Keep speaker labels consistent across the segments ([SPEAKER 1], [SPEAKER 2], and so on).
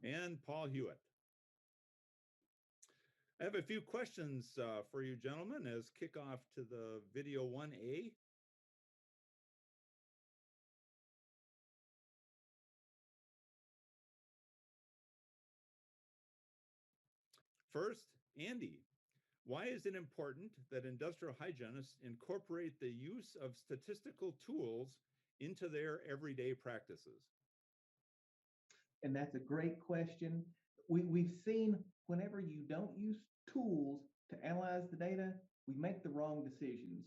[SPEAKER 1] and Paul Hewitt. I have a few questions for you gentlemen as kickoff to the video 1A. First, Andy, why is it important that industrial hygienists incorporate the use of statistical tools into their everyday practices?
[SPEAKER 2] And that's a great question. We've seen whenever you don't use tools to analyze the data, we make the wrong decisions.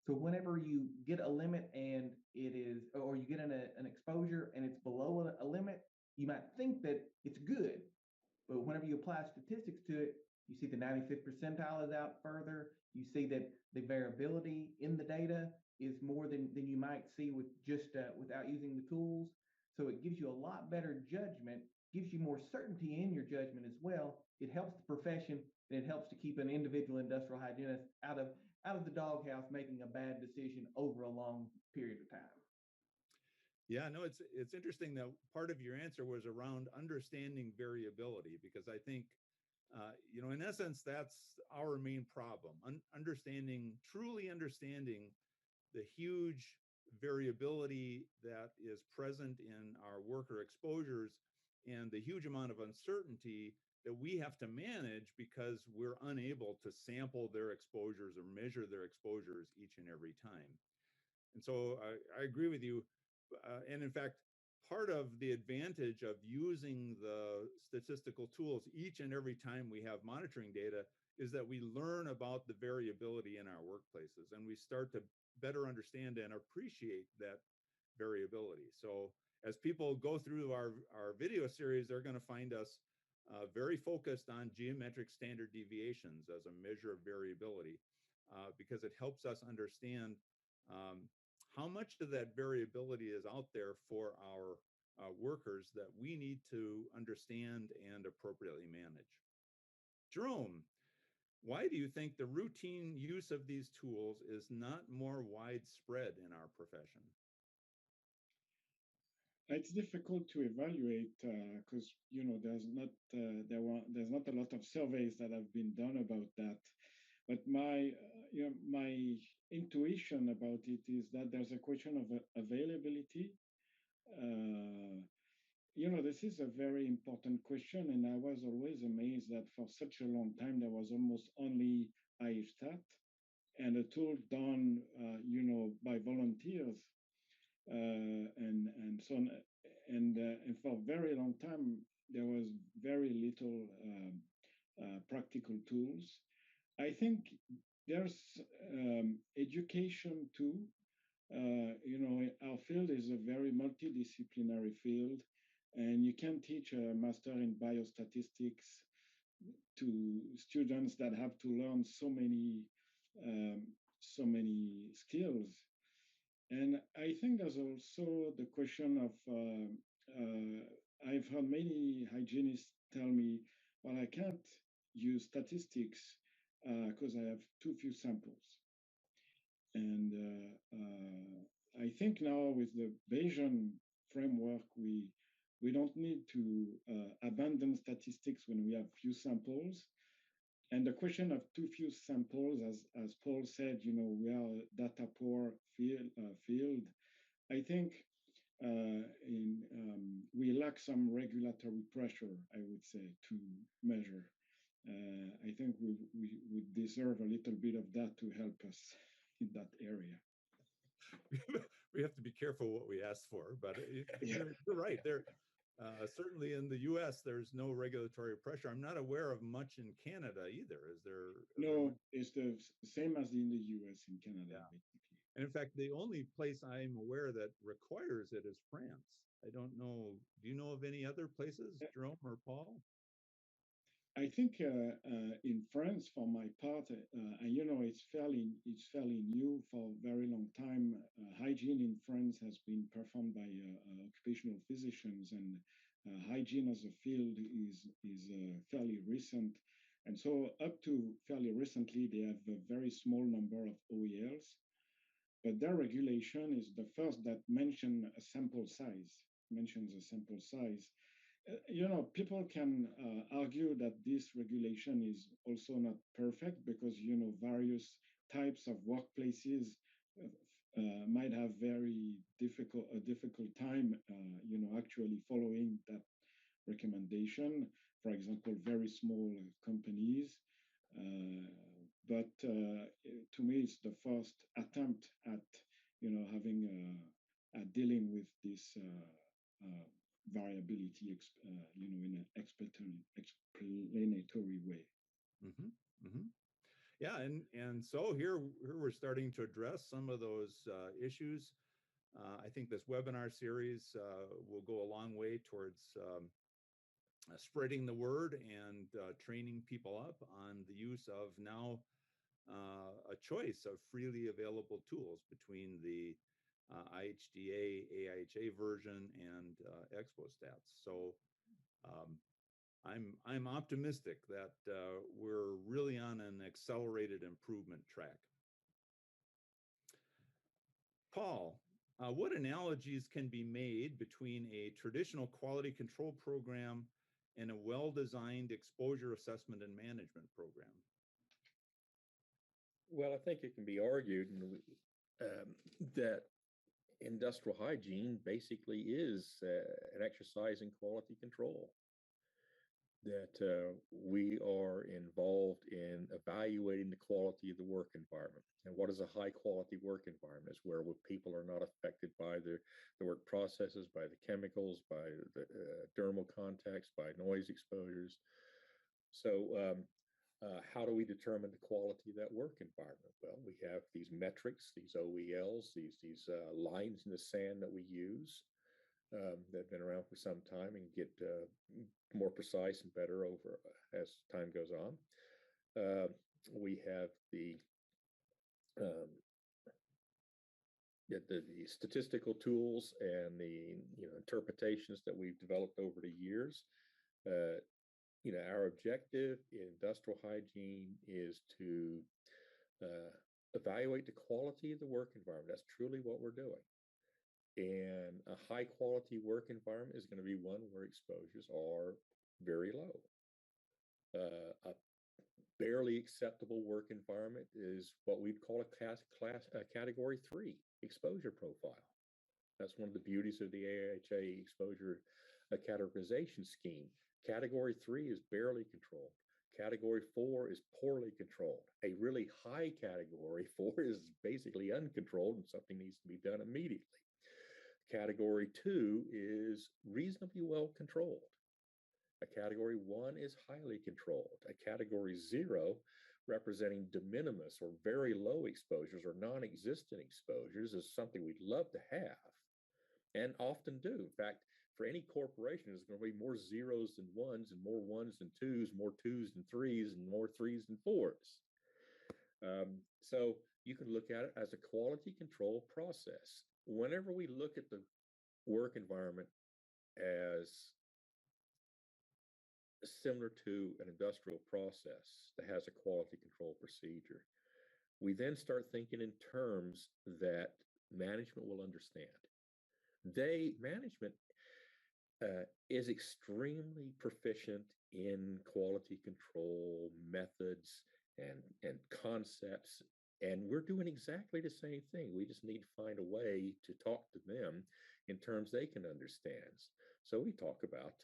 [SPEAKER 2] So whenever you get a limit and it is, or you get an exposure and it's below a limit, you might think that it's good. But whenever you apply statistics to it, you see the 95th percentile is out further. You see that the variability in the data is more than you might see with just without using the tools. So it gives you a lot better judgment, gives you more certainty in your judgment as well. It helps the profession, and it helps to keep an individual industrial hygienist out of the doghouse making a bad decision over a long period of time.
[SPEAKER 1] Yeah, no, it's interesting that part of your answer was around understanding variability, because I think, in essence, that's our main problem. Truly understanding the huge variability that is present in our worker exposures and the huge amount of uncertainty that we have to manage because we're unable to sample their exposures or measure their exposures each and every time. And so I agree with you. And in fact, part of the advantage of using the statistical tools each and every time we have monitoring data is that we learn about the variability in our workplaces, and we start to better understand and appreciate that variability. So as people go through our video series, they're going to find us very focused on geometric standard deviations as a measure of variability, because it helps us understand how much of that variability is out there for our workers that we need to understand and appropriately manage. Jerome, why do you think the routine use of these tools is not more widespread in our profession?
[SPEAKER 3] It's difficult to evaluate because there's not a lot of surveys that have been done about that. But my intuition about it is that there's a question of availability. This is a very important question, and I was always amazed that for such a long time there was almost only IFStat and a tool done, by volunteers, and so on. And for a very long time there was very little practical tools. I think there's education too. Our field is a very multidisciplinary field, and you can teach a master in biostatistics to students that have to learn so many skills. And I think there's also the question of, I've heard many hygienists tell me, well, I can't use statistics because I have too few samples. And I think now with the Bayesian framework, we don't need to abandon statistics when we have few samples. And the question of too few samples, as Paul said, we are a data poor field. I think we lack some regulatory pressure, I would say, to measure. I think we deserve a little bit of that to help us in that area.
[SPEAKER 1] We have to be careful what we ask for, but you're right. Certainly in the U.S., there's no regulatory pressure. I'm not aware of much in Canada either. Is there?
[SPEAKER 3] No, it's the same as in the U.S. in Canada, basically.
[SPEAKER 1] And in fact, the only place I'm aware that requires it is France. I don't know. Do you know of any other places, Jerome or Paul?
[SPEAKER 3] I think in France, for my part, it's fairly new. For a very long time, hygiene in France has been performed by occupational physicians, and hygiene as a field is fairly recent. And so up to fairly recently, they have a very small number of OELs, but their regulation is the first that mentions a sample size. People can argue that this regulation is also not perfect because, various types of workplaces might have a difficult time, actually following that recommendation. For example, very small companies. But to me, it's the first attempt at, having at dealing with this variability, in an explanatory way.
[SPEAKER 1] Mm-hmm. Mm-hmm. Yeah, and so here we're starting to address some of those issues. I think this webinar series will go a long way towards spreading the word and training people up on the use of now a choice of freely available tools between the IHDA, AIHA version and ExpoStats. So um, I'm optimistic that we're really on an accelerated improvement track. Paul, what analogies can be made between a traditional quality control program and a well-designed exposure assessment and management program?
[SPEAKER 4] Well, I think it can be argued that industrial hygiene basically is an exercise in quality control. That we are involved in evaluating the quality of the work environment. And what is a high quality work environment? Is where people are not affected by the work processes, by the chemicals, by the dermal contacts, by noise exposures. So how do we determine the quality of that work environment? Well, we have these metrics, these OELs, these lines in the sand that we use. That have been around for some time and get more precise and better over as time goes on. We have the statistical tools and the interpretations that we've developed over the years. Our objective in industrial hygiene is to evaluate the quality of the work environment. That's truly what we're doing. And a high quality work environment is going to be one where exposures are very low. A barely acceptable work environment is what we'd call a category 3 exposure profile. That's one of the beauties of the AIHA exposure categorization scheme. Category 3 is barely controlled. Category 4 is poorly controlled. A really high category 4 is basically uncontrolled and something needs to be done immediately. Category 2 is reasonably well controlled. A category 1 is highly controlled. A category 0, representing de minimis or very low exposures or non-existent exposures, is something we'd love to have and often do. In fact, for any corporation, there's going to be more zeros than ones and more ones than twos, more twos than threes, and more threes than fours. So you can look at it as a quality control process. Whenever we look at the work environment as similar to an industrial process that has a quality control procedure, we then start thinking in terms that management will understand. Management is extremely proficient in quality control methods and concepts. And we're doing exactly the same thing. We just need to find a way to talk to them in terms they can understand. So we talk about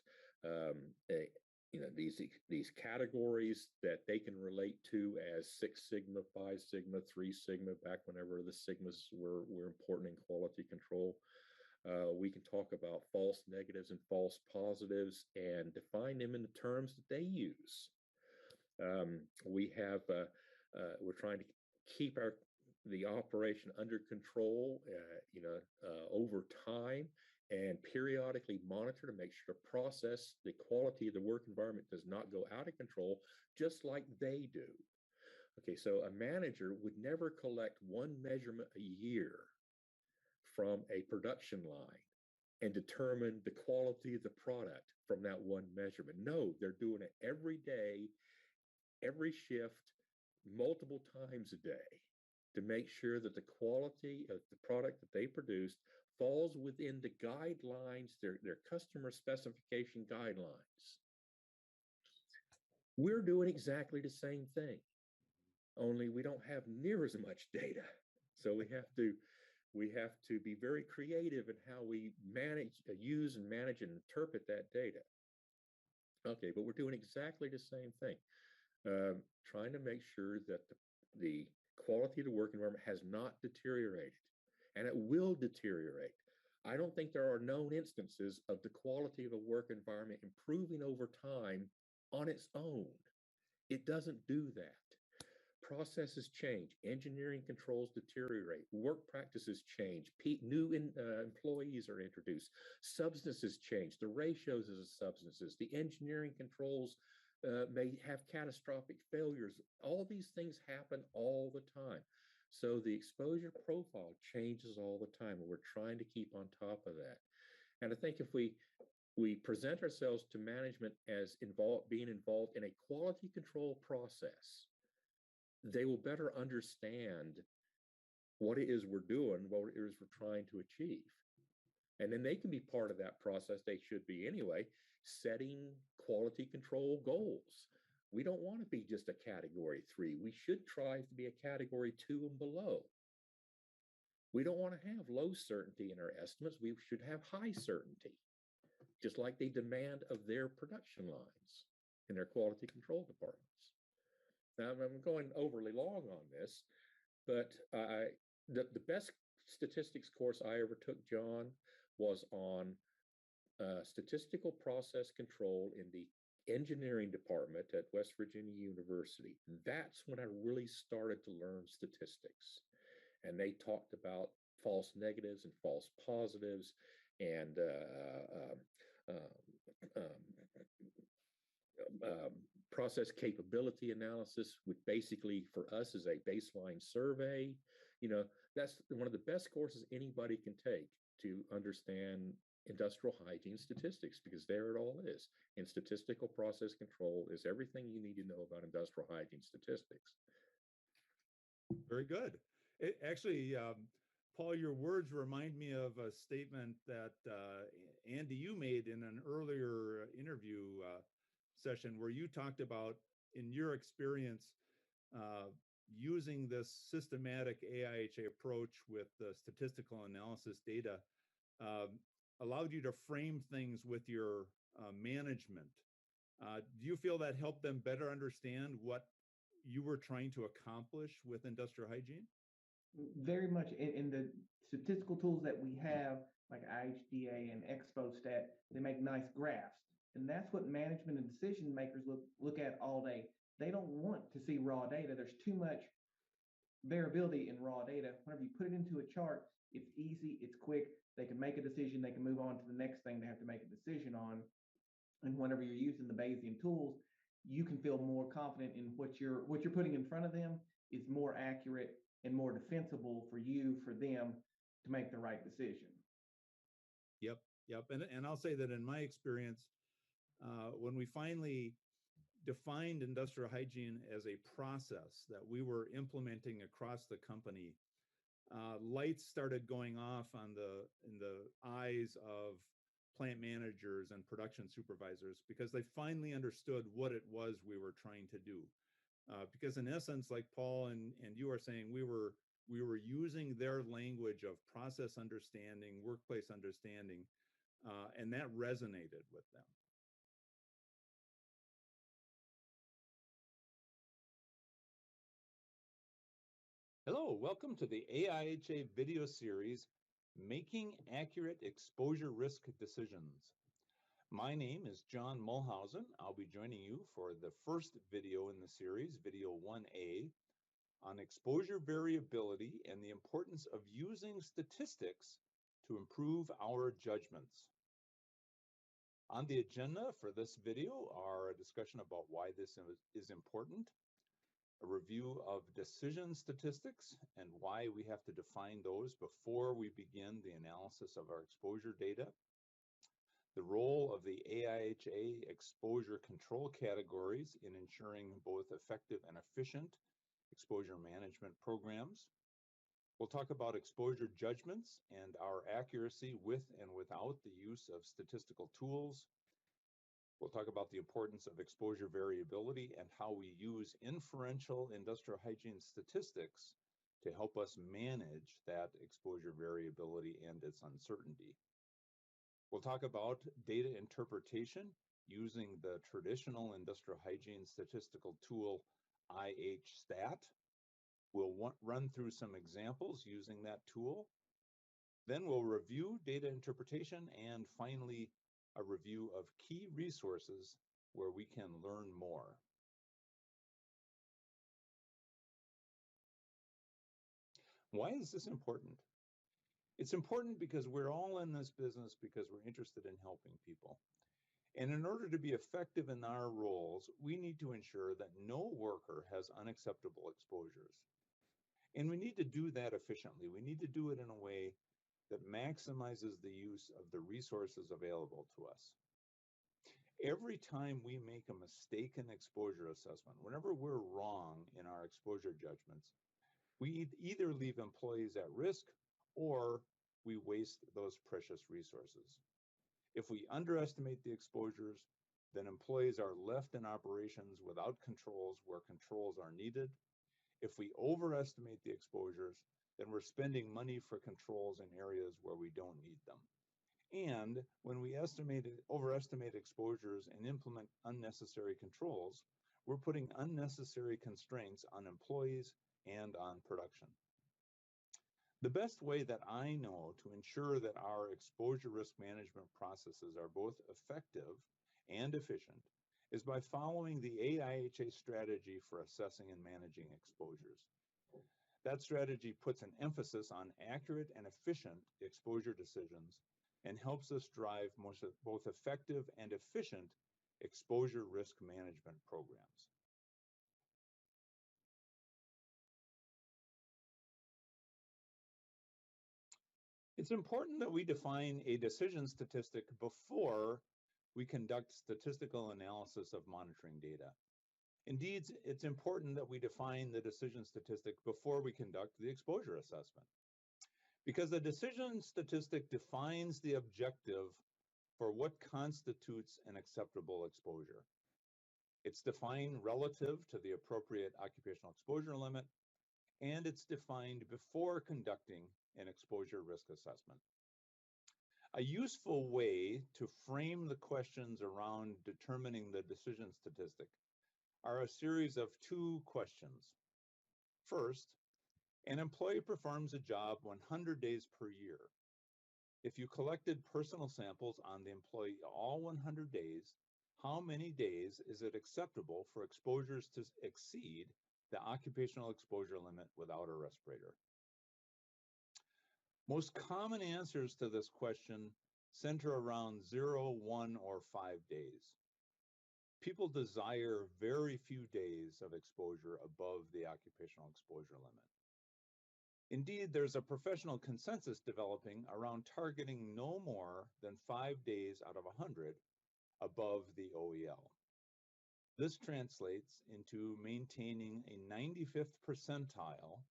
[SPEAKER 4] these categories that they can relate to as 6 Sigma, 5 Sigma, 3 Sigma, back whenever the Sigmas were important in quality control. We can talk about false negatives and false positives and define them in the terms that they use. We're trying to keep the operation under control, over time, and periodically monitor to make sure the quality of the work environment does not go out of control, just like they do. Okay, so a manager would never collect one measurement a year from a production line and determine the quality of the product from that one measurement. No, they're doing it every day, every shift, multiple times a day, to make sure that the quality of the product that they produced falls within the guidelines, their customer specification guidelines. We're doing exactly the same thing, only we don't have near as much data. So we have to be very creative in how we use and manage and interpret that data. Okay, but we're doing exactly the same thing, trying to make sure that the quality of the work environment has not deteriorated, and it will deteriorate. I don't think there are known instances of the quality of a work environment improving over time on its own. It doesn't do that. Processes change, engineering controls deteriorate, work practices change, new employees are introduced, substances change, the ratios of the substances, the engineering controls may have catastrophic failures. All these things happen all the time. So the exposure profile changes all the time, and we're trying to keep on top of that. And I think if we present ourselves to management as being involved in a quality control process, they will better understand what it is we're doing, what it is we're trying to achieve. And then they can be part of that process. They should be anyway, setting quality control goals. We don't want to be just a category 3. We should try to be a category 2 and below. We don't want to have low certainty in our estimates. We should have high certainty, just like they demand of their production lines in their quality control departments. Now, I'm going overly long on this, but the best statistics course I ever took, John, was on statistical process control in the engineering department at West Virginia University. That's when I really started to learn statistics. And they talked about false negatives and false positives and process capability analysis, which basically for us is a baseline survey. That's one of the best courses anybody can take to understand industrial hygiene statistics, because there it all is. In statistical process control is everything you need to know about industrial hygiene statistics.
[SPEAKER 1] Very good. Actually, Paul, your words remind me of a statement that Andy, you made in an earlier interview session where you talked about, in your experience, using this systematic AIHA approach with the statistical analysis data allowed you to frame things with your management. Do you feel that helped them better understand what you were trying to accomplish with industrial hygiene?
[SPEAKER 2] Very much. In the statistical tools that we have, like IHDA and ExpoStat, they make nice graphs. And that's what management and decision makers look at all day. They don't want to see raw data. There's too much variability in raw data. Whenever you put it into a chart, it's easy, it's quick. They can make a decision. They can move on to the next thing they have to make a decision on. And whenever you're using the Bayesian tools, you can feel more confident in what you're putting in front of them is more accurate and more defensible for you, for them to make the right decision.
[SPEAKER 1] Yep. And I'll say that in my experience, when we finally defined industrial hygiene as a process that we were implementing across the company, lights started going off in the eyes of plant managers and production supervisors, because they finally understood what it was we were trying to do. Because in essence, like Paul and you are saying, we were using their language of process understanding, workplace understanding, and that resonated with them. Hello, welcome to the AIHA video series, Making Accurate Exposure Risk Decisions. My name is John Mulhausen. I'll be joining you for the first video in the series, video 1A, on exposure variability and the importance of using statistics to improve our judgments. On the agenda for this video are a discussion about why this is important, a review of decision statistics and why we have to define those before we begin the analysis of our exposure data, the role of the AIHA exposure control categories in ensuring both effective and efficient exposure management programs, We'll talk about exposure judgments and our accuracy with and without the use of statistical tools. We'll talk about the importance of exposure variability and how we use inferential industrial hygiene statistics to help us manage that exposure variability and its uncertainty. We'll talk about data interpretation using the traditional industrial hygiene statistical tool IHStat. We'll run through some examples using that tool. Then we'll review data interpretation and finally a review of key resources where we can learn more. Why is this important? It's important because we're all in this business because we're interested in helping people. And in order to be effective in our roles, we need to ensure that no worker has unacceptable exposures. And we need to do that efficiently. We need to do it in a way that maximizes the use of the resources available to us. Every time we make a mistaken exposure assessment, whenever we're wrong in our exposure judgments, we either leave employees at risk or we waste those precious resources. If we underestimate the exposures, then employees are left in operations without controls where controls are needed. If we overestimate the exposures, then we're spending money for controls in areas where we don't need them. And when we overestimate exposures and implement unnecessary controls, we're putting unnecessary constraints on employees and on production. The best way that I know to ensure that our exposure risk management processes are both effective and efficient is by following the AIHA strategy for assessing and managing exposures. That strategy puts an emphasis on accurate and efficient exposure decisions and helps us drive both effective and efficient exposure risk management programs. It's important that we define a decision statistic before we conduct statistical analysis of monitoring data. Indeed, it's important that we define the decision statistic before we conduct the exposure assessment, because the decision statistic defines the objective for what constitutes an acceptable exposure. It's defined relative to the appropriate occupational exposure limit, and it's defined before conducting an exposure risk assessment. A useful way to frame the questions around determining the decision statistic are a series of two questions. First, an employee performs a job 100 days per year. If you collected personal samples on the employee all 100 days, how many days is it acceptable for exposures to exceed the occupational exposure limit without a respirator? Most common answers to this question center around 0, 1, or 5 days. People desire very few days of exposure above the occupational exposure limit. Indeed, there's a professional consensus developing around targeting no more than 5 days out of 100 above the OEL. This translates into maintaining a 95th percentile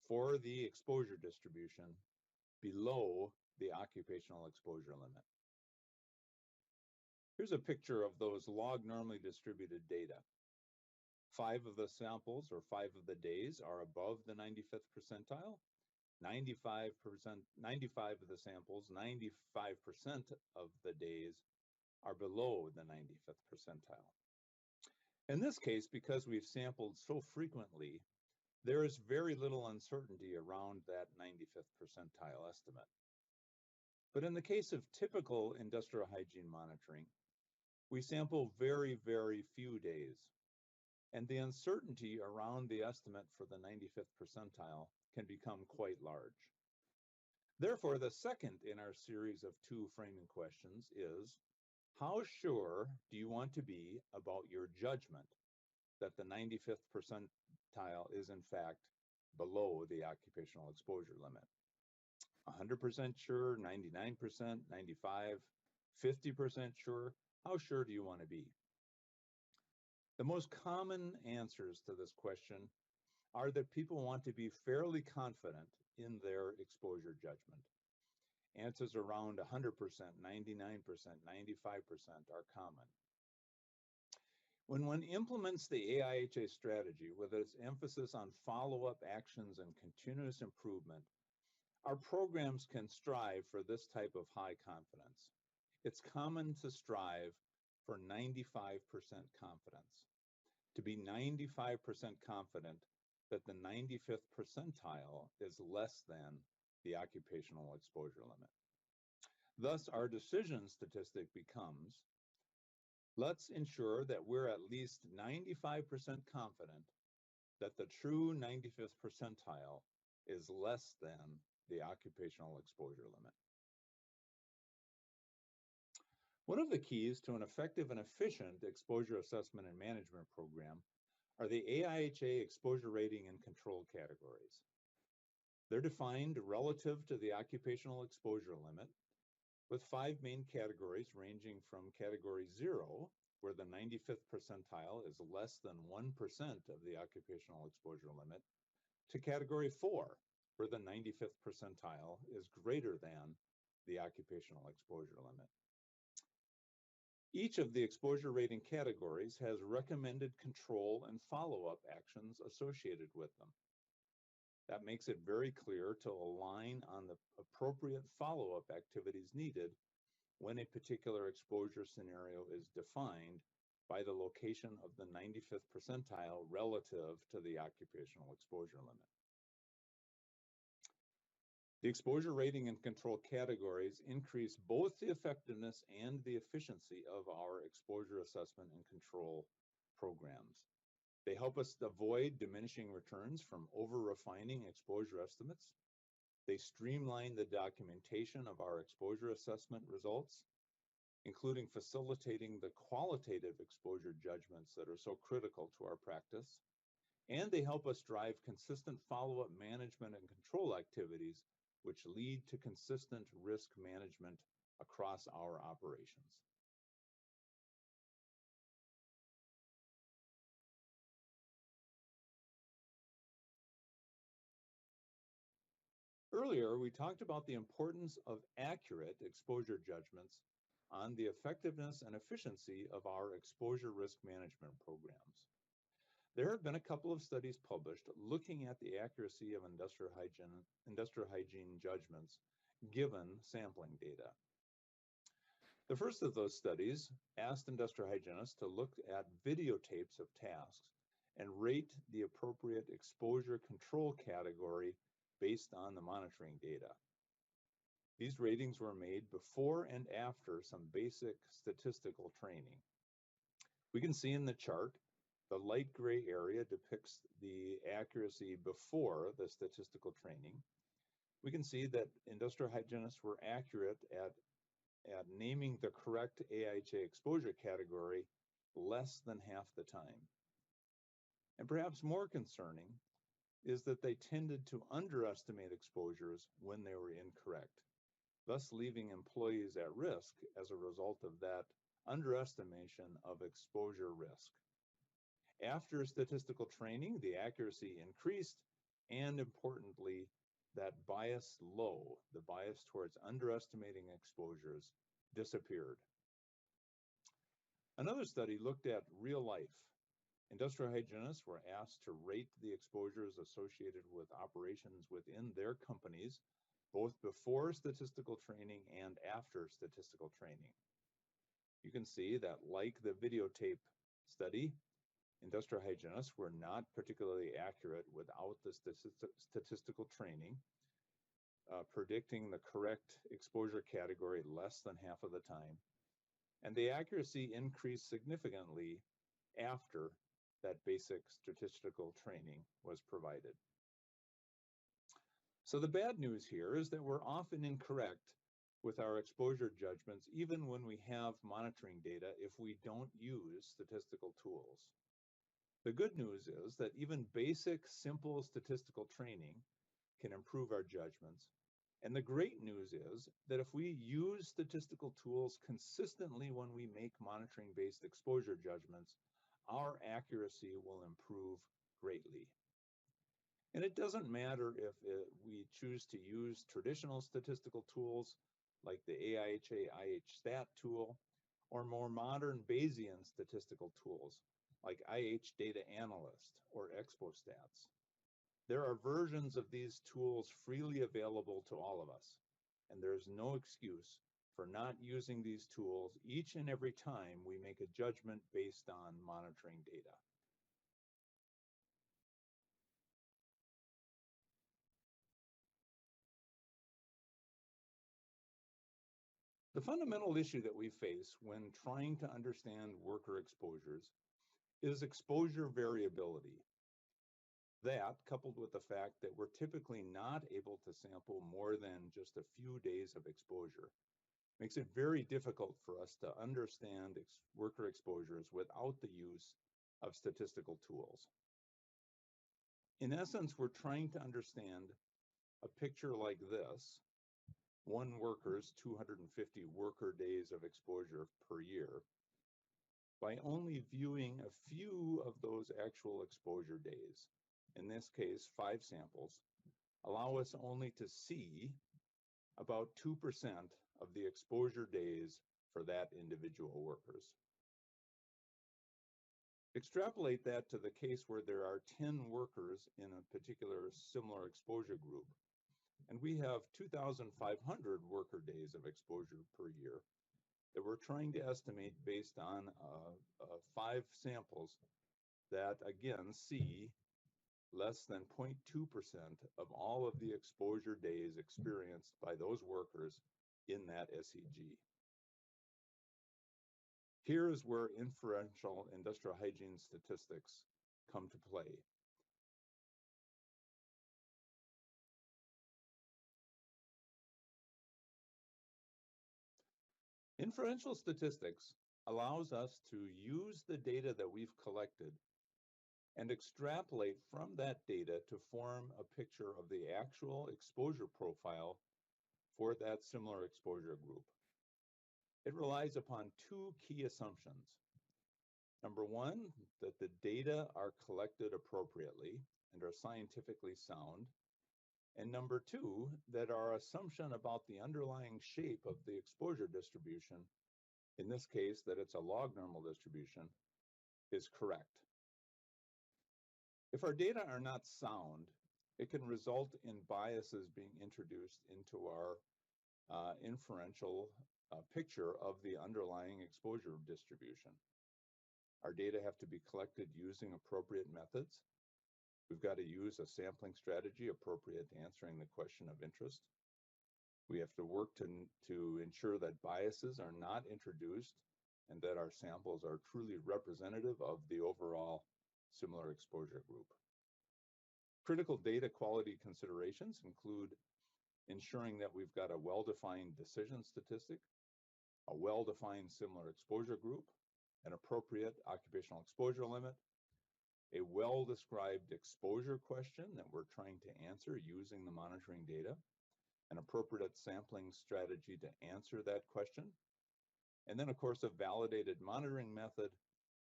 [SPEAKER 1] for the exposure distribution below the occupational exposure limit. Here's a picture of those log normally distributed data. 5 of the samples or 5 of the days are above the 95th percentile. 95% of the samples, 95% of the days are below the 95th percentile. In this case, because we've sampled so frequently, there is very little uncertainty around that 95th percentile estimate. But in the case of typical industrial hygiene monitoring, we sample very, very few days, and the uncertainty around the estimate for the 95th percentile can become quite large. Therefore, the second in our series of 2 framing questions is, how sure do you want to be about your judgment that the 95th percentile is in fact below the occupational exposure limit? 100% sure, 99%, 95, 50% sure? How sure do you want to be? The most common answers to this question are that people want to be fairly confident in their exposure judgment. Answers around 100%, 99%, 95% are common. When one implements the AIHA strategy with its emphasis on follow-up actions and continuous improvement, our programs can strive for this type of high confidence. It's common to strive for 95% confidence. To be 95% confident that the 95th percentile is less than the occupational exposure limit. Thus, our decision statistic becomes, let's ensure that we're at least 95% confident that the true 95th percentile is less than the occupational exposure limit. One of the keys to an effective and efficient exposure assessment and management program are the AIHA exposure rating and control categories. They're defined relative to the occupational exposure limit with 5 main categories ranging from category 0, where the 95th percentile is less than 1% of the occupational exposure limit, to category 4, where the 95th percentile is greater than the occupational exposure limit. Each of the exposure rating categories has recommended control and follow-up actions associated with them. That makes it very clear to align on the appropriate follow-up activities needed when a particular exposure scenario is defined by the location of the 95th percentile relative to the occupational exposure limit. The exposure rating and control categories increase both the effectiveness and the efficiency of our exposure assessment and control programs. They help us avoid diminishing returns from over-refining exposure estimates. They streamline the documentation of our exposure assessment results, including facilitating the qualitative exposure judgments that are so critical to our practice. And they help us drive consistent follow-up management and control activities, which lead to consistent risk management across our operations. Earlier, we talked about the importance of accurate exposure judgments on the effectiveness and efficiency of our exposure risk management programs. There have been a couple of studies published looking at the accuracy of industrial hygiene judgments given sampling data. The first of those studies asked industrial hygienists to look at videotapes of tasks and rate the appropriate exposure control category based on the monitoring data. These ratings were made before and after some basic statistical training. We can see in the chart, the light gray area depicts the accuracy before the statistical training. We can see that industrial hygienists were accurate at naming the correct AIHA exposure category less than half the time. And perhaps more concerning is that they tended to underestimate exposures when they were incorrect, thus leaving employees at risk as a result of that underestimation of exposure risk. After statistical training, the accuracy increased, and importantly, that bias low, the bias towards underestimating exposures, disappeared. Another study looked at real life. Industrial hygienists were asked to rate the exposures associated with operations within their companies, both before statistical training and after statistical training. You can see that, like the videotape study, industrial hygienists were not particularly accurate without the statistical training, predicting the correct exposure category less than half of the time. And the accuracy increased significantly after that basic statistical training was provided. So the bad news here is that we're often incorrect with our exposure judgments, even when we have monitoring data, if we don't use statistical tools. The good news is that even basic, simple statistical training can improve our judgments. And the great news is that if we use statistical tools consistently when we make monitoring-based exposure judgments, our accuracy will improve greatly. And it doesn't matter if we choose to use traditional statistical tools like the AIHA IHStat tool, or more modern Bayesian statistical tools like IH Data Analyst or ExpoStats. There are versions of these tools freely available to all of us, and there is no excuse for not using these tools each and every time we make a judgment based on monitoring data. The fundamental issue that we face when trying to understand worker exposures is exposure variability. That, coupled with the fact that we're typically not able to sample more than just a few days of exposure, makes it very difficult for us to understand worker exposures without the use of statistical tools. In essence, we're trying to understand a picture like this, one worker's 250 worker days of exposure per year, by only viewing a few of those actual exposure days. In this case, 5 samples, allow us only to see about 2% of the exposure days for that individual workers. Extrapolate that to the case where there are 10 workers in a particular similar exposure group, and we have 2,500 worker days of exposure per year that we're trying to estimate based on 5 samples that, again, see less than 0.2% of all of the exposure days experienced by those workers in that SEG. Here is where inferential industrial hygiene statistics come to play. Inferential statistics allows us to use the data that we've collected and extrapolate from that data to form a picture of the actual exposure profile for that similar exposure group. It relies upon 2 key assumptions. Number one, that the data are collected appropriately and are scientifically sound. And number two, that our assumption about the underlying shape of the exposure distribution, in this case, that it's a log normal distribution, is correct. If our data are not sound, it can result in biases being introduced into our inferential picture of the underlying exposure distribution. Our data have to be collected using appropriate methods. We've got to use a sampling strategy appropriate to answering the question of interest. We have to work to ensure that biases are not introduced and that our samples are truly representative of the overall similar exposure group. Critical data quality considerations include ensuring that we've got a well-defined decision statistic, a well-defined similar exposure group, an appropriate occupational exposure limit, a well-described exposure question that we're trying to answer using the monitoring data, an appropriate sampling strategy to answer that question, and then, of course, a validated monitoring method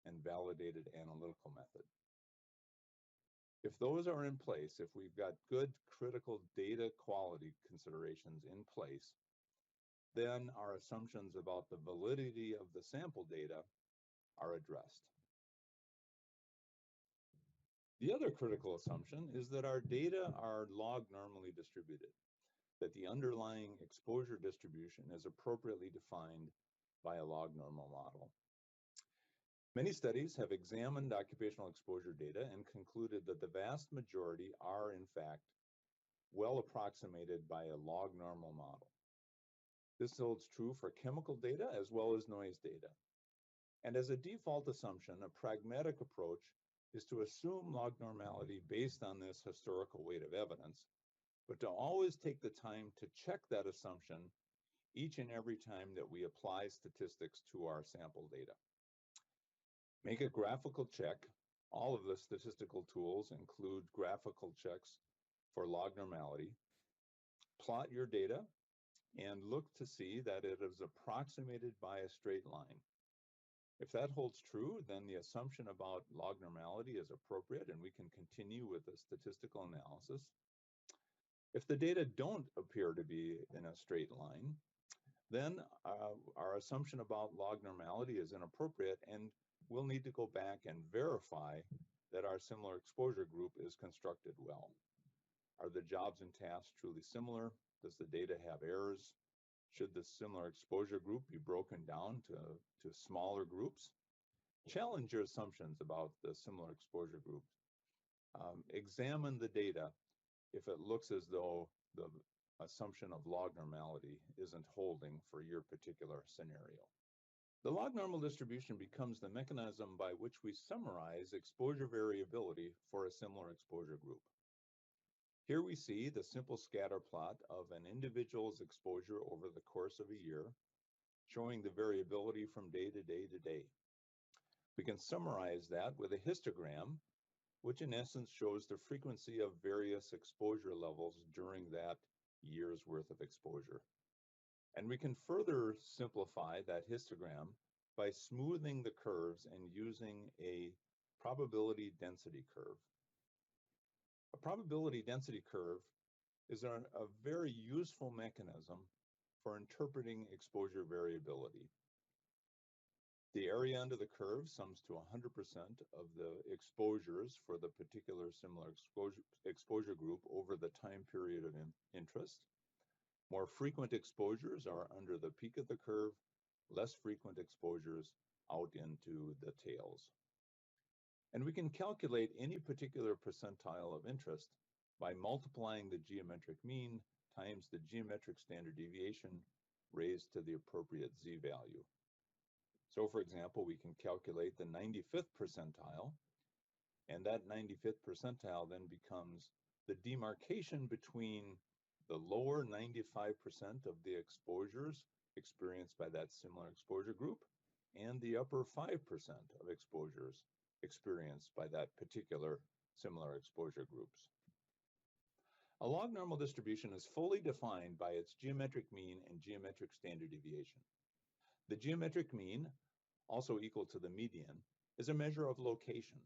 [SPEAKER 1] and validated analytical method. If those are in place, if we've got good critical data quality considerations in place, then our assumptions about the validity of the sample data are addressed. The other critical assumption is that our data are log normally distributed, that the underlying exposure distribution is appropriately defined by a log normal model. Many studies have examined occupational exposure data and concluded that the vast majority are, in fact, well approximated by a log normal model. This holds true for chemical data as well as noise data. And as a default assumption, a pragmatic approach is to assume log normality based on this historical weight of evidence, but to always take the time to check that assumption each and every time that we apply statistics to our sample data. Make a graphical check. All of the statistical tools include graphical checks for log normality. Plot your data and look to see that it is approximated by a straight line. If that holds true, then the assumption about log normality is appropriate and we can continue with the statistical analysis. If the data don't appear to be in a straight line, then our assumption about log normality is inappropriate and we'll need to go back and verify that our similar exposure group is constructed well. Are the jobs and tasks truly similar? Does the data have errors? Should the similar exposure group be broken down to smaller groups? Challenge your assumptions about the similar exposure group. Examine the data if it looks as though the assumption of log normality isn't holding for your particular scenario. The log normal distribution becomes the mechanism by which we summarize exposure variability for a similar exposure group. Here we see the simple scatter plot of an individual's exposure over the course of a year, showing the variability from day to day to day. We can summarize that with a histogram, which in essence shows the frequency of various exposure levels during that year's worth of exposure. And we can further simplify that histogram by smoothing the curves and using a probability density curve. A probability density curve is a very useful mechanism for interpreting exposure variability. The area under the curve sums to 100% of the exposures for the particular similar exposure group over the time period of interest. More frequent exposures are under the peak of the curve, less frequent exposures out into the tails. And we can calculate any particular percentile of interest by multiplying the geometric mean times the geometric standard deviation raised to the appropriate z-value. So for example, we can calculate the 95th percentile, and that 95th percentile then becomes the demarcation between the lower 95% of the exposures experienced by that similar exposure group and the upper 5% of exposures experienced by that particular similar exposure groups. A log normal distribution is fully defined by its geometric mean and geometric standard deviation. The geometric mean, also equal to the median, is a measure of location.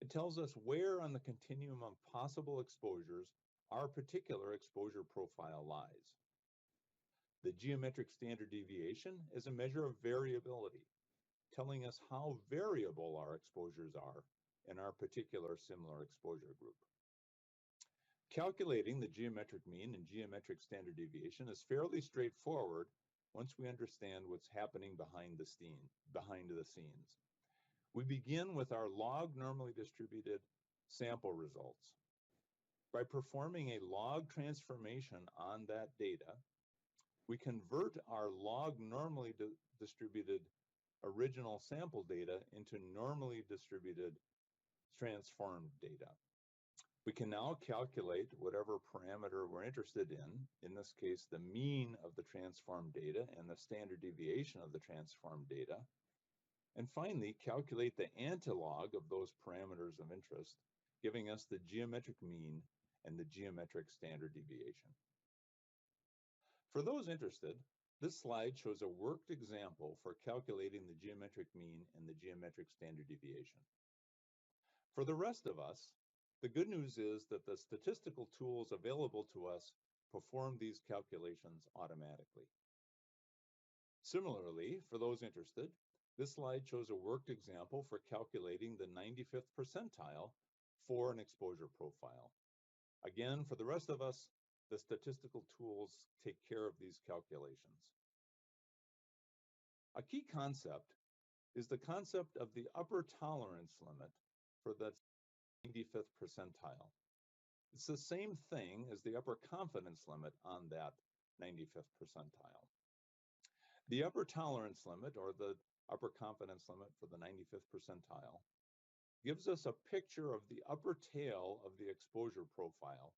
[SPEAKER 1] It tells us where on the continuum of possible exposures our particular exposure profile lies. The geometric standard deviation is a measure of variability, telling us how variable our exposures are in our particular similar exposure group. Calculating the geometric mean and geometric standard deviation is fairly straightforward once we understand what's happening behind the scenes. We begin with our log normally distributed sample results. By performing a log transformation on that data, we convert our log normally distributed original sample data into normally distributed transformed data. We can now calculate whatever parameter we're interested in this case, the mean of the transformed data and the standard deviation of the transformed data. And finally, calculate the antilog of those parameters of interest, giving us the geometric mean and the geometric standard deviation. For those interested, this slide shows a worked example for calculating the geometric mean and the geometric standard deviation. For the rest of us, the good news is that the statistical tools available to us perform these calculations automatically. Similarly, for those interested, this slide shows a worked example for calculating the 95th percentile for an exposure profile. Again, for the rest of us, the statistical tools take care of these calculations. A key concept is the concept of the upper tolerance limit for the 95th percentile. It's the same thing as the upper confidence limit on that 95th percentile. The upper tolerance limit, or the upper confidence limit for the 95th percentile, gives us a picture of the upper tail of the exposure profile,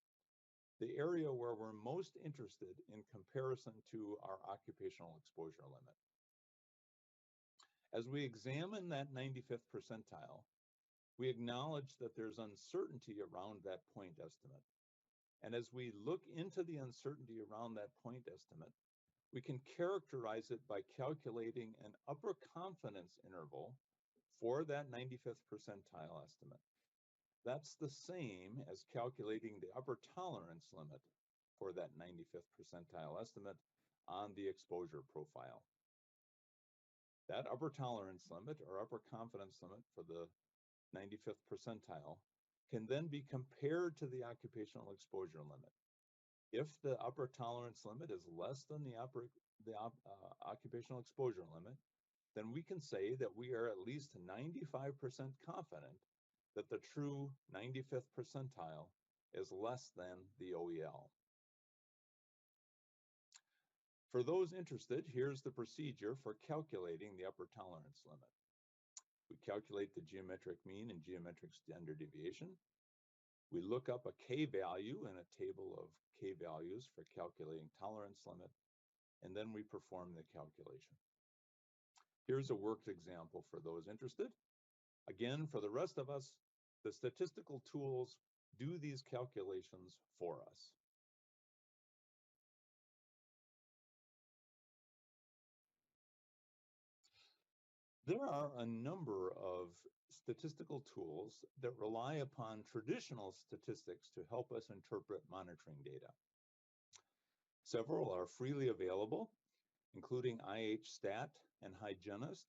[SPEAKER 1] the area where we're most interested in comparison to our occupational exposure limit. As we examine that 95th percentile, we acknowledge that there's uncertainty around that point estimate. And as we look into the uncertainty around that point estimate, we can characterize it by calculating an upper confidence interval for that 95th percentile estimate. That's the same as calculating the upper tolerance limit for that 95th percentile estimate on the exposure profile. That upper tolerance limit or upper confidence limit for the 95th percentile can then be compared to the occupational exposure limit. If the upper tolerance limit is less than the occupational exposure limit, then we can say that we are at least 95% confident that the true 95th percentile is less than the OEL. For those interested, here's the procedure for calculating the upper tolerance limit. We calculate the geometric mean and geometric standard deviation. We look up a k-value in a table of k-values for calculating tolerance limit, and then we perform the calculation. Here's a worked example for those interested. Again, for the rest of us, the statistical tools do these calculations for us. There are a number of statistical tools that rely upon traditional statistics to help us interpret monitoring data. Several are freely available, including IHStat and Hygienist,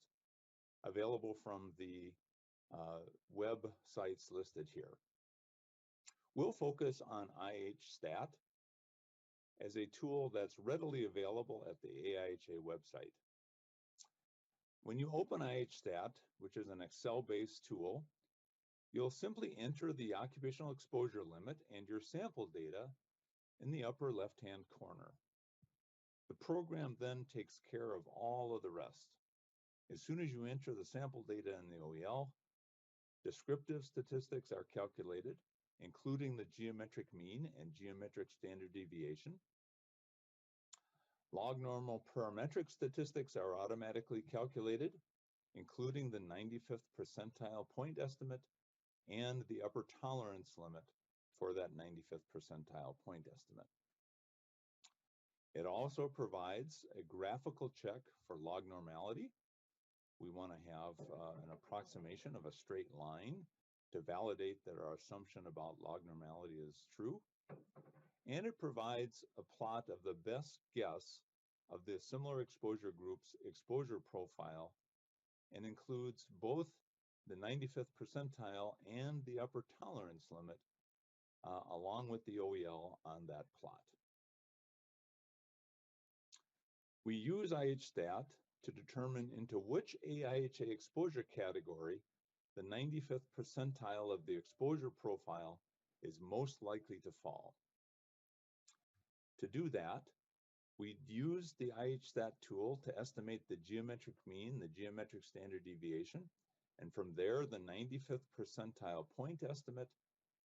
[SPEAKER 1] available from the websites listed here. We'll focus on IHStat as a tool that's readily available at the AIHA website. When you open IHStat, which is an Excel-based tool, you'll simply enter the occupational exposure limit and your sample data in the upper left-hand corner. The program then takes care of all of the rest. As soon as you enter the sample data in the OEL, descriptive statistics are calculated, including the geometric mean and geometric standard deviation. Log normal parametric statistics are automatically calculated, including the 95th percentile point estimate and the upper tolerance limit for that 95th percentile point estimate. It also provides a graphical check for log normality. We want to have an approximation of a straight line to validate that our assumption about log normality is true. And it provides a plot of the best guess of the similar exposure group's exposure profile and includes both the 95th percentile and the upper tolerance limit along with the OEL on that plot. We use IHStat to determine into which AIHA exposure category the 95th percentile of the exposure profile is most likely to fall. To do that, we use the IHStat tool to estimate the geometric mean, the geometric standard deviation, and from there the 95th percentile point estimate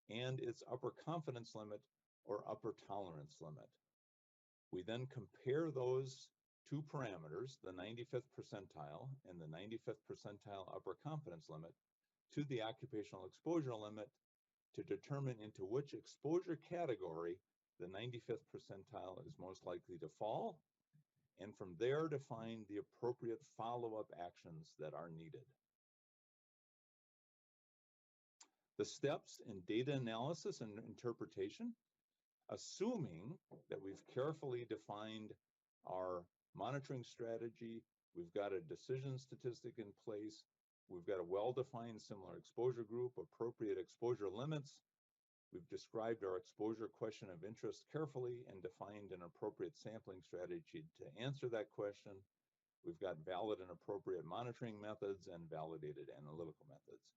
[SPEAKER 1] and its upper confidence limit or upper tolerance limit. We then compare those two parameters, the 95th percentile and the 95th percentile upper confidence limit, to the occupational exposure limit to determine into which exposure category the 95th percentile is most likely to fall, and from there to find the appropriate follow-up actions that are needed. The steps in data analysis and interpretation, assuming that we've carefully defined our monitoring strategy, we've got a decision statistic in place, we've got a well-defined similar exposure group, appropriate exposure limits, we've described our exposure question of interest carefully and defined an appropriate sampling strategy to answer that question. We've got valid and appropriate monitoring methods and validated analytical methods.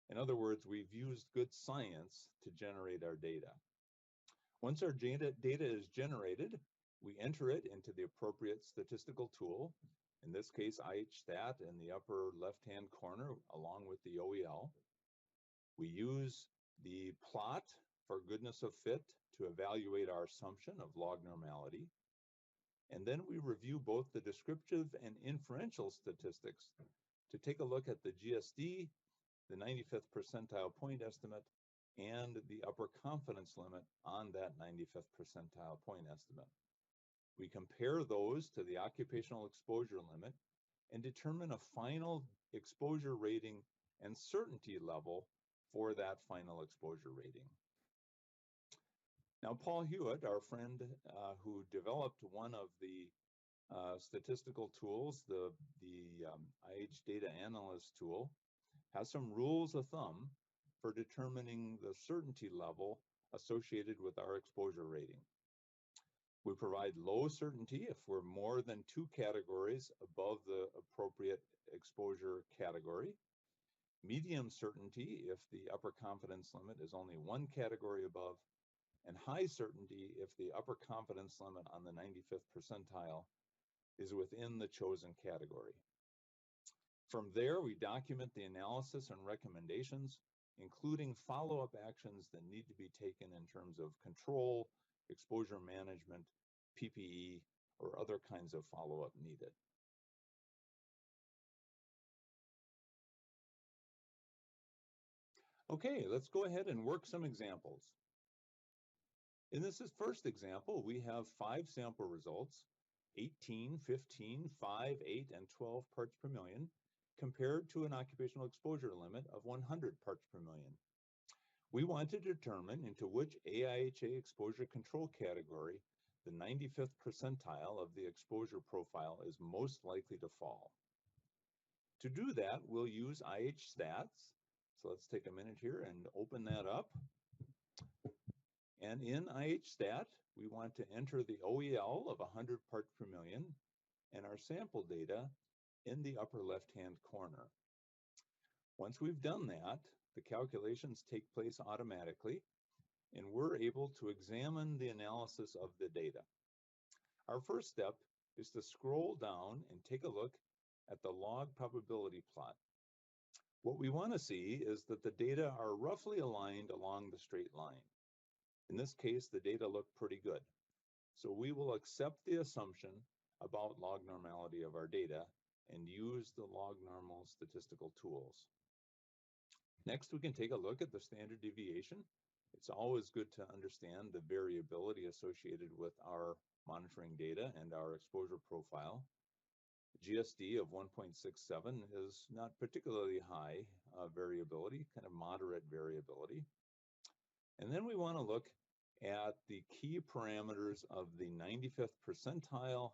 [SPEAKER 1] In other words, we've used good science to generate our data. Once our data is generated, we enter it into the appropriate statistical tool, in this case IHStat in the upper left-hand corner along with the OEL. We use the plot for goodness of fit to evaluate our assumption of log normality. And then we review both the descriptive and inferential statistics to take a look at the GSD, the 95th percentile point estimate, and the upper confidence limit on that 95th percentile point estimate.
[SPEAKER 5] We compare those to the occupational exposure limit and determine a final exposure rating and certainty level for that final exposure rating. Now, Paul Hewitt, our friend who developed one of the statistical tools, the IH Data Analyst tool, has some rules of thumb for determining the certainty level associated with our exposure rating. We provide low certainty if we're more than 2 categories above the appropriate exposure category, medium certainty if the upper confidence limit is only 1 category above, and high certainty if the upper confidence limit on the 95th percentile is within the chosen category. From there, we document the analysis and recommendations, including follow-up actions that need to be taken in terms of control, exposure management, PPE, or other kinds of follow-up needed. Okay, let's go ahead and work some examples. In this first example, we have 5 sample results, 18, 15, 5, 8, and 12 parts per million, compared to an occupational exposure limit of 100 parts per million. We want to determine into which AIHA exposure control category the 95th percentile of the exposure profile is most likely to fall. To do that, we'll use IH stats. So let's take a minute here and open that up. And in IH stat, we want to enter the OEL of 100 parts per million and our sample data in the upper left-hand corner. Once we've done that, the calculations take place automatically, and we're able to examine the analysis of the data. Our first step is to scroll down and take a look at the log probability plot. What we want to see is that the data are roughly aligned along the straight line. In this case, the data look pretty good. So we will accept the assumption about log normality of our data and use the log normal statistical tools. Next, we can take a look at the standard deviation. It's always good to understand the variability associated with our monitoring data and our exposure profile. GSD of 1.67 is not particularly high variability, kind of moderate variability. And then we want to look at the key parameters of the 95th percentile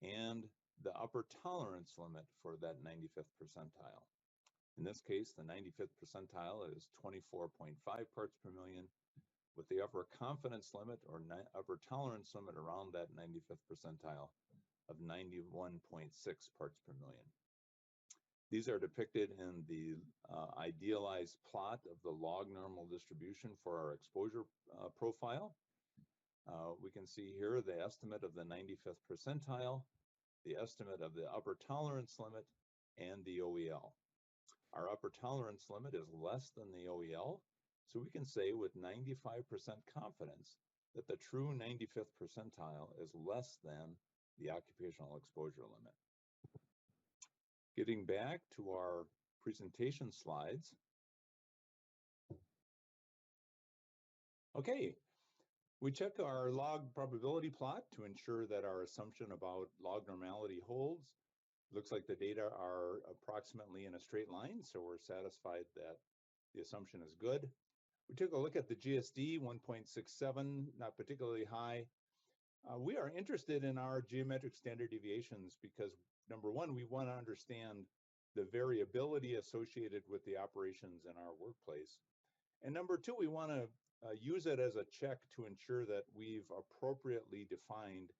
[SPEAKER 5] and the upper tolerance limit for that 95th percentile. In this case, the 95th percentile is 24.5 parts per million, with the upper confidence limit or upper tolerance limit around that 95th percentile of 91.6 parts per million. These are depicted in the idealized plot of the log normal distribution for our exposure profile. We can see here the estimate of the 95th percentile, the estimate of the upper tolerance limit, and the OEL. Our upper tolerance limit is less than the OEL, so we can say with 95% confidence that the true 95th percentile is less than the occupational exposure limit. Getting back to our presentation slides. Okay, we check our log probability plot to ensure that our assumption about log normality holds. Looks like the data are approximately in a straight line, so we're satisfied that the assumption is good. We took a look at the GSD, 1.67, not particularly high. We are interested in our geometric standard deviations because, number one, we want to understand the variability associated with the operations in our workplace. And number two, we want to use it as a check to ensure that we've appropriately defined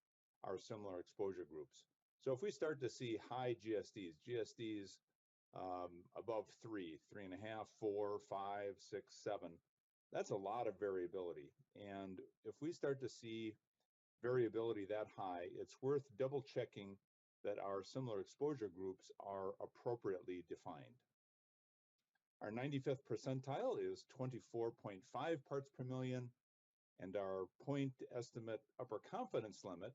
[SPEAKER 5] our similar exposure groups. So if we start to see high GSDs above 3, 3.5, 4, 5, 6, 7, that's a lot of variability. And if we start to see variability that high, it's worth double checking that our similar exposure groups are appropriately defined. Our 95th percentile is 24.5 parts per million, and our point estimate upper confidence limit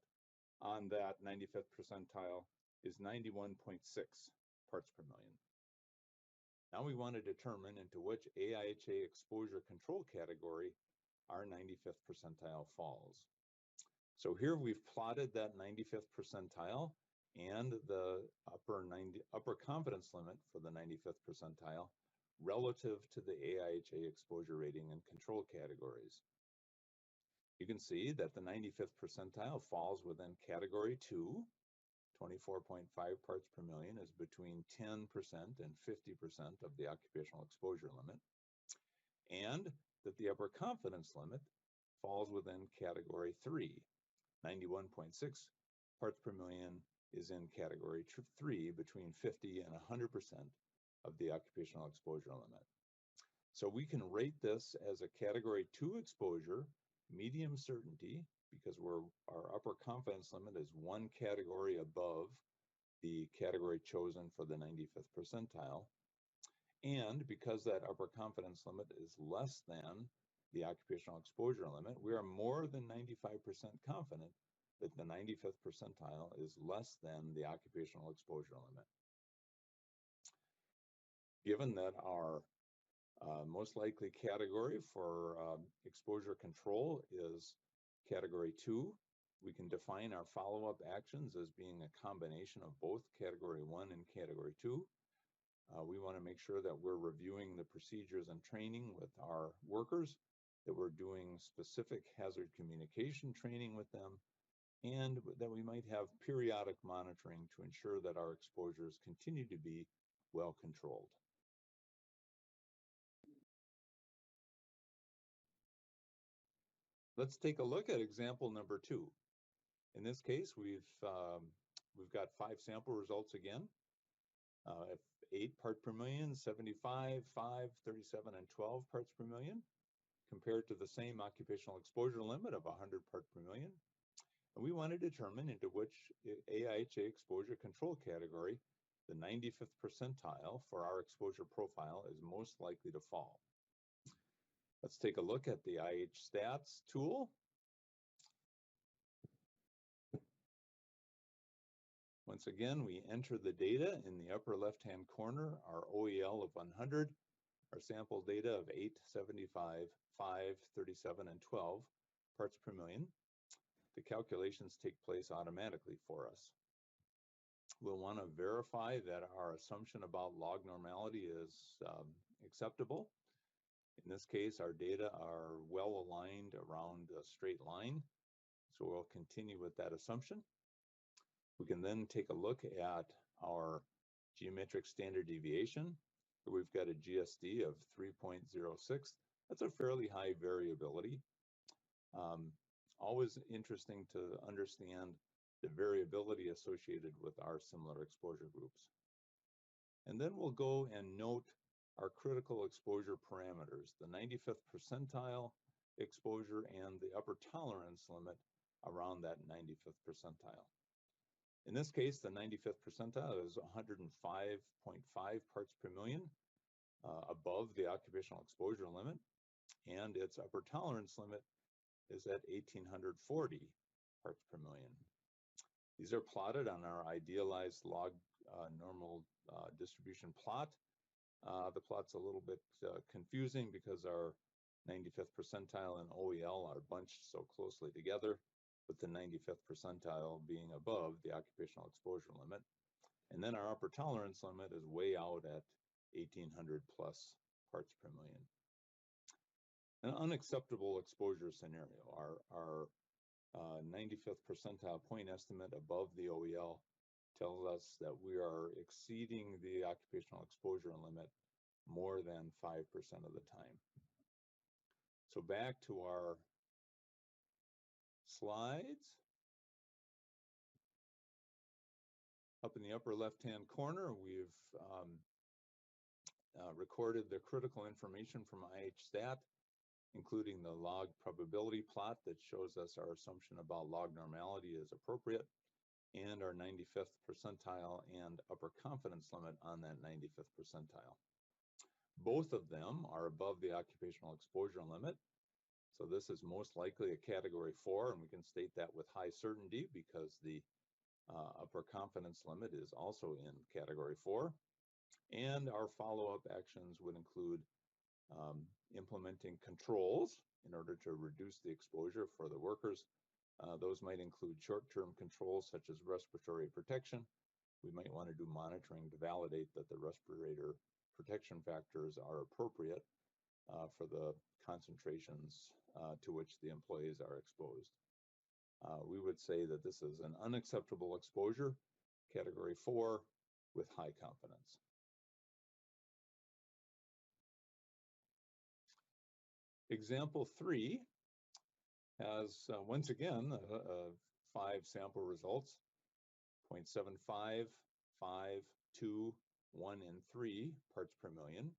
[SPEAKER 5] on that 95th percentile is 91.6 parts per million. Now we want to determine into which AIHA exposure control category our 95th percentile falls. So here we've plotted that 95th percentile and the upper confidence limit for the 95th percentile relative to the AIHA exposure rating and control categories. You can see that the 95th percentile falls within category 2. 24.5 parts per million is between 10% and 50% of the occupational exposure limit, and that the upper confidence limit falls within category 3. 91.6 parts per million is in category 3, between 50 and 100% of the occupational exposure limit. So we can rate this as a category 2 exposure, medium certainty, because our upper confidence limit is one category above the category chosen for the 95th percentile. And because that upper confidence limit is less than the occupational exposure limit, we are more than 95% confident that the 95th percentile is less than the occupational exposure limit. Given that our most likely category for exposure control is category 2, we can define our follow-up actions as being a combination of both category 1 and category 2. We want to make sure that we're reviewing the procedures and training with our workers, that we're doing specific hazard communication training with them, and that we might have periodic monitoring to ensure that our exposures continue to be well controlled. Let's take a look at example number 2. In this case, we've got 5 sample results again. 8 parts per million, 75, 5, 37, and 12 parts per million, compared to the same occupational exposure limit of 100 parts per million. And we want to determine into which AIHA exposure control category the 95th percentile for our exposure profile is most likely to fall. Let's take a look at the IHStats tool. Once again, we enter the data in the upper left-hand corner, our OEL of 100, our sample data of 8, 75, 5, 37, and 12 parts per million. The calculations take place automatically for us. We'll want to verify that our assumption about log normality is acceptable. In this case, our data are well aligned around a straight line, so we'll continue with that assumption. We can then take a look at our geometric standard deviation. We've got a GSD of 3.06. That's a fairly high variability. Always interesting to understand the variability associated with our similar exposure groups. And then we'll go and note our critical exposure parameters, the 95th percentile exposure and the upper tolerance limit around that 95th percentile. In this case, the 95th percentile is 105.5 parts per million above the occupational exposure limit, and its upper tolerance limit is at 1840 parts per million. These are plotted on our idealized log normal distribution plot. The plot's a little bit confusing because our 95th percentile and OEL are bunched so closely together, with the 95th percentile being above the occupational exposure limit. And then our upper tolerance limit is way out at 1800 plus parts per million. An unacceptable exposure scenario. Our 95th percentile point estimate above the OEL tells us that we are exceeding the occupational exposure limit more than 5% of the time. So back to our slides. Up in the upper left-hand corner, we've recorded the critical information from IHStat, including the log probability plot that shows us our assumption about log normality is appropriate, and our 95th percentile and upper confidence limit on that 95th percentile. Both of them are above the occupational exposure limit, so this is most likely a category 4, and we can state that with high certainty because the upper confidence limit is also in category 4. And our follow-up actions would include implementing controls in order to reduce the exposure for the workers, Those might include short-term controls such as respiratory protection. We might want to do monitoring to validate that the respirator protection factors are appropriate for the concentrations to which the employees are exposed. We would say that this is an unacceptable exposure, category 4, with high confidence. Example 3 has, once again, 5 sample results, 0.75, 5, 2, 1, and 3 parts per million,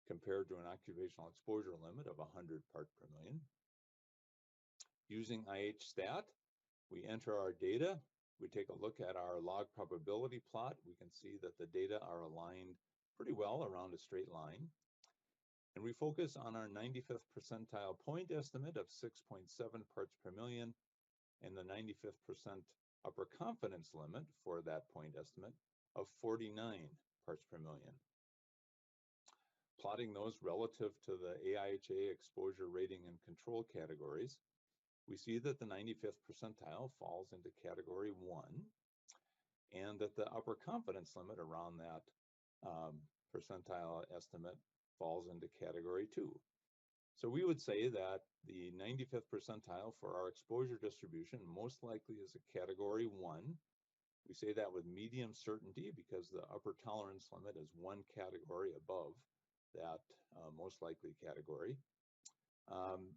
[SPEAKER 5] compared to an occupational exposure limit of 100 parts per million. Using IH-STAT, we enter our data. We take a look at our log probability plot. We can see that the data are aligned pretty well around a straight line. And we focus on our 95th percentile point estimate of 6.7 parts per million and the 95th percent upper confidence limit for that point estimate of 49 parts per million. Plotting those relative to the AIHA exposure rating and control categories, we see that the 95th percentile falls into category 1 and that the upper confidence limit around that percentile estimate falls into category 2. So we would say that the 95th percentile for our exposure distribution most likely is a category 1. We say that with medium certainty because the upper tolerance limit is 1 category above that most likely category.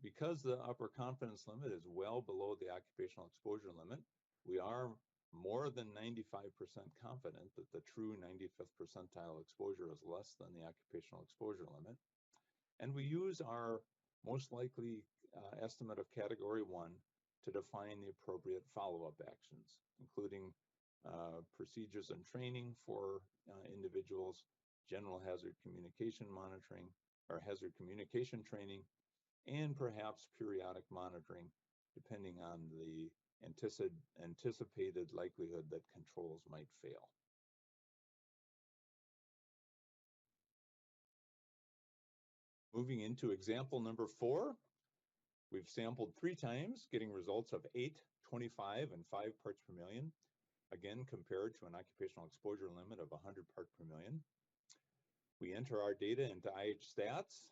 [SPEAKER 5] Because the upper confidence limit is well below the occupational exposure limit, we are more than 95% confident that the true 95th percentile exposure is less than the occupational exposure limit. And we use our most likely estimate of category 1 to define the appropriate follow-up actions, including procedures and training for individuals, general hazard communication monitoring, or hazard communication training, and perhaps periodic monitoring, depending on the anticipated likelihood that controls might fail. Moving into example number 4, we've sampled 3 times, getting results of 8, 25, and 5 parts per million, again compared to an occupational exposure limit of 100 parts per million. We enter our data into IH-STATs,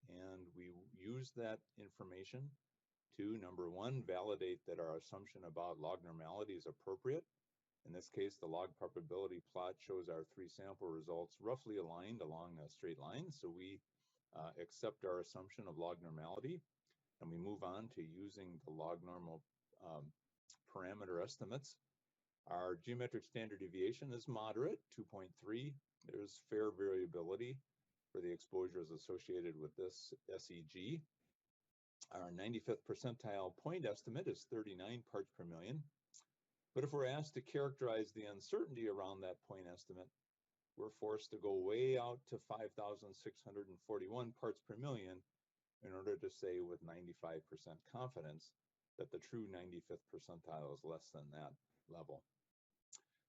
[SPEAKER 5] and we use that information to, number 1, validate that our assumption about log normality is appropriate. In this case, the log probability plot shows our 3 sample results roughly aligned along a straight line, so we accept our assumption of log normality, and we move on to using the log normal parameter estimates. Our geometric standard deviation is moderate, 2.3. There's fair variability for the exposures associated with this SEG. Our 95th percentile point estimate is 39 parts per million. But if we're asked to characterize the uncertainty around that point estimate, we're forced to go way out to 5,641 parts per million in order to say with 95% confidence that the true 95th percentile is less than that level.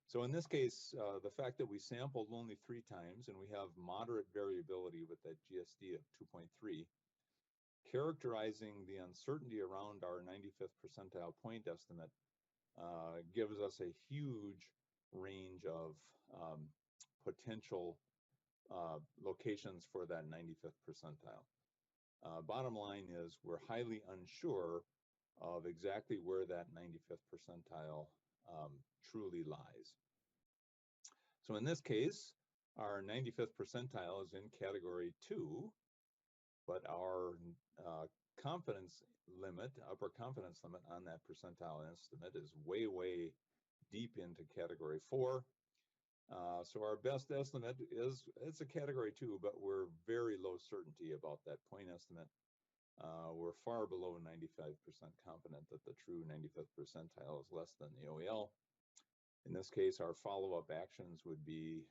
[SPEAKER 5] So in this case, the fact that we sampled only 3 times and we have moderate variability with that GSD of 2.3, characterizing the uncertainty around our 95th percentile point estimate gives us a huge range of potential locations for that 95th percentile. Bottom line is we're highly unsure of exactly where that 95th percentile truly lies. So in this case, our 95th percentile is in category 2, but our confidence limit, upper confidence limit on that percentile estimate is way, way deep into category 4. So our best estimate is, it's a category 2, but we're very low certainty about that point estimate. We're far below 95% confident that the true 95th percentile is less than the OEL. In this case, our follow-up actions would be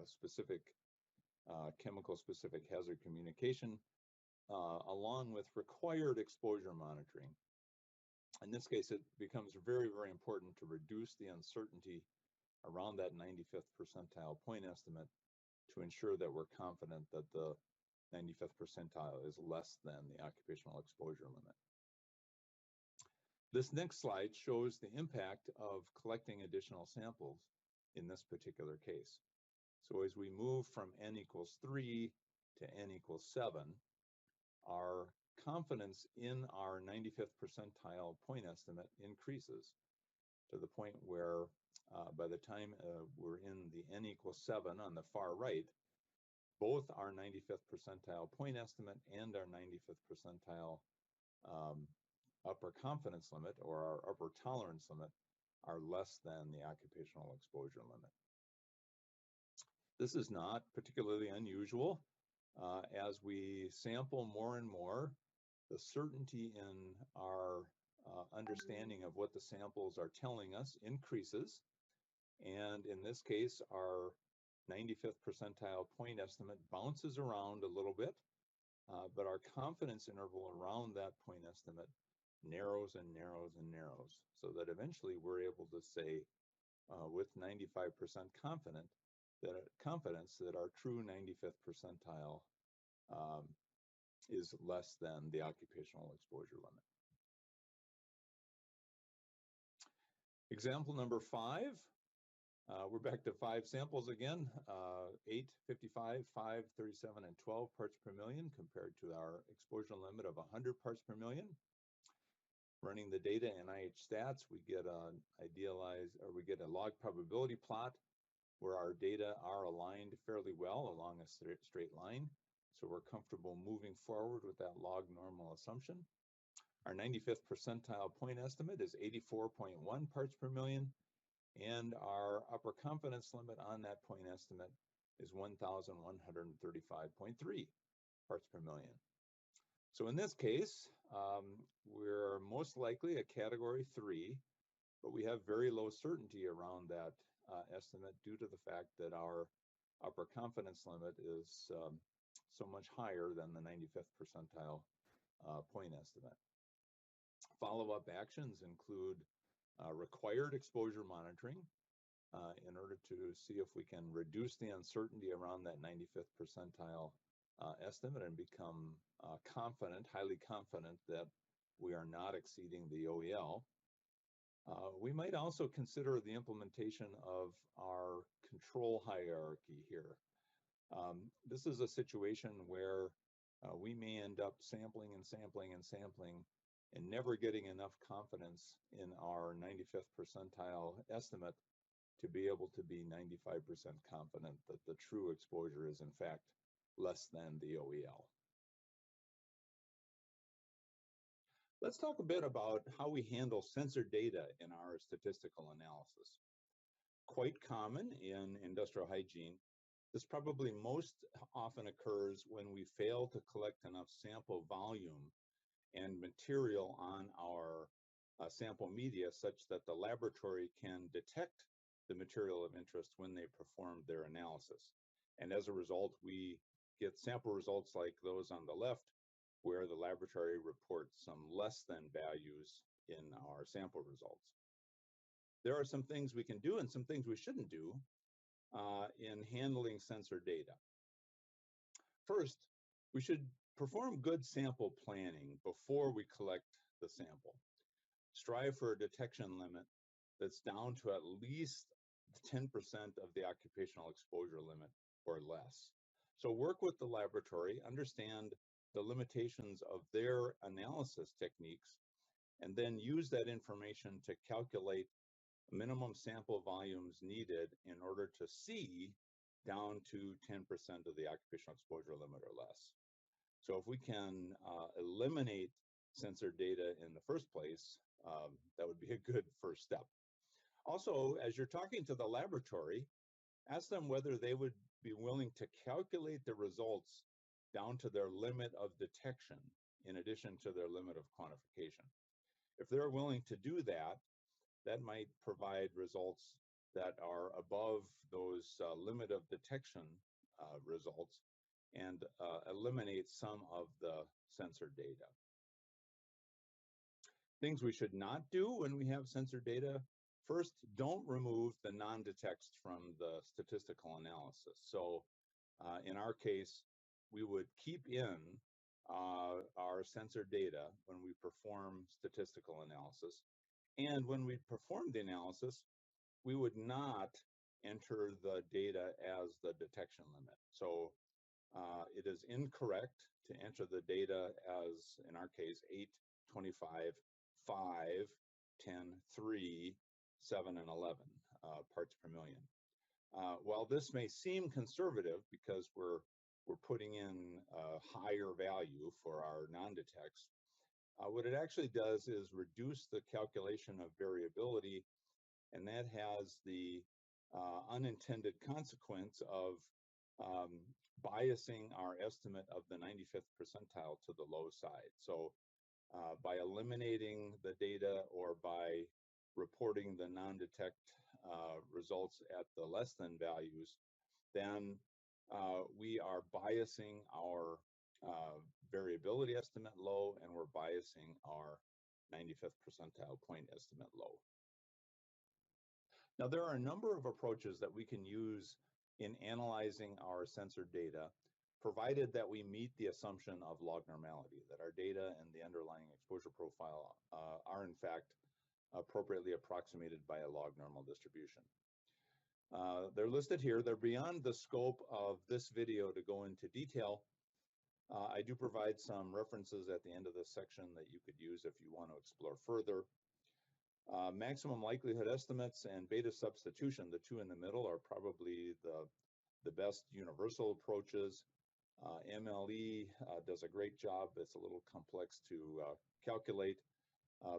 [SPEAKER 5] specific chemical-specific hazard communication, along with required exposure monitoring. In this case, it becomes very, very important to reduce the uncertainty around that 95th percentile point estimate to ensure that we're confident that the 95th percentile is less than the occupational exposure limit. This next slide shows the impact of collecting additional samples in this particular case. So as we move from n equals 3 to n equals 7, our confidence in our 95th percentile point estimate increases to the point where by the time we're in the n equals 7 on the far right, both our 95th percentile point estimate and our 95th percentile upper confidence limit, or our upper tolerance limit, are less than the occupational exposure limit. This is not particularly unusual. As we sample more and more, the certainty in our understanding of what the samples are telling us increases. And in this case, our 95th percentile point estimate bounces around a little bit, but our confidence interval around that point estimate narrows and narrows and narrows, so that eventually we're able to say with 95% confidence that our true 95th percentile is less than the occupational exposure limit. Example number 5. We're back to 5 samples again, 8, 55, 5, 37, and 12 parts per million compared to our exposure limit of 100 parts per million. Running the data in NIH stats, we get a log probability plot where our data are aligned fairly well along a straight line. So we're comfortable moving forward with that log normal assumption. Our 95th percentile point estimate is 84.1 parts per million, and our upper confidence limit on that point estimate is 1,135.3 parts per million. So in this case, we're most likely a category 3, but we have very low certainty around that estimate due to the fact that our upper confidence limit is so much higher than the 95th percentile point estimate. Follow-up actions include required exposure monitoring in order to see if we can reduce the uncertainty around that 95th percentile estimate and become highly confident that we are not exceeding the OEL. We might also consider the implementation of our control hierarchy here. This is a situation where we may end up sampling and sampling and sampling and never getting enough confidence in our 95th percentile estimate to be able to be 95% confident that the true exposure is in fact less than the OEL. Let's talk a bit about how we handle sensor data in our statistical analysis. Quite common in industrial hygiene, this probably most often occurs when we fail to collect enough sample volume and material on our sample media such that the laboratory can detect the material of interest when they perform their analysis. And as a result, we get sample results like those on the left, where the laboratory reports some less than values in our sample results. There are some things we can do and some things we shouldn't do in handling sensor data. First, we should perform good sample planning before we collect the sample. Strive for a detection limit that's down to at least 10% of the occupational exposure limit or less. So work with the laboratory, understand the limitations of their analysis techniques, and then use that information to calculate minimum sample volumes needed in order to see down to 10% of the occupational exposure limit or less. So if we can eliminate sensor data in the first place, that would be a good first step. Also, as you're talking to the laboratory, ask them whether they would be willing to calculate the results down to their limit of detection in addition to their limit of quantification. If they're willing to do that, that might provide results that are above those limit of detection results and eliminate some of the sensor data. Things we should not do when we have sensor data. First, don't remove the non-detects from the statistical analysis. So in our case, we would keep in our sensor data when we perform statistical analysis. And when we perform the analysis, we would not enter the data as the detection limit. So it is incorrect to enter the data as, in our case, 8, 25, 5, 10, 3, 7, and 11 parts per million. While this may seem conservative because we're putting in a higher value for our non-detects, what it actually does is reduce the calculation of variability, and that has the unintended consequence of biasing our estimate of the 95th percentile to the low side. So by eliminating the data or by reporting the non-detect results at the less than values, then we are biasing our variability estimate low, and we're biasing our 95th percentile point estimate low. Now, there are a number of approaches that we can use in analyzing our sensor data, provided that we meet the assumption of log normality, that our data and the underlying exposure profile are in fact appropriately approximated by a log normal distribution. They're listed here. They're beyond the scope of this video to go into detail. I do provide some references at the end of this section that you could use if you want to explore further. Maximum likelihood estimates and beta substitution, the two in the middle, are probably the best universal approaches. MLE does a great job. It's a little complex to calculate.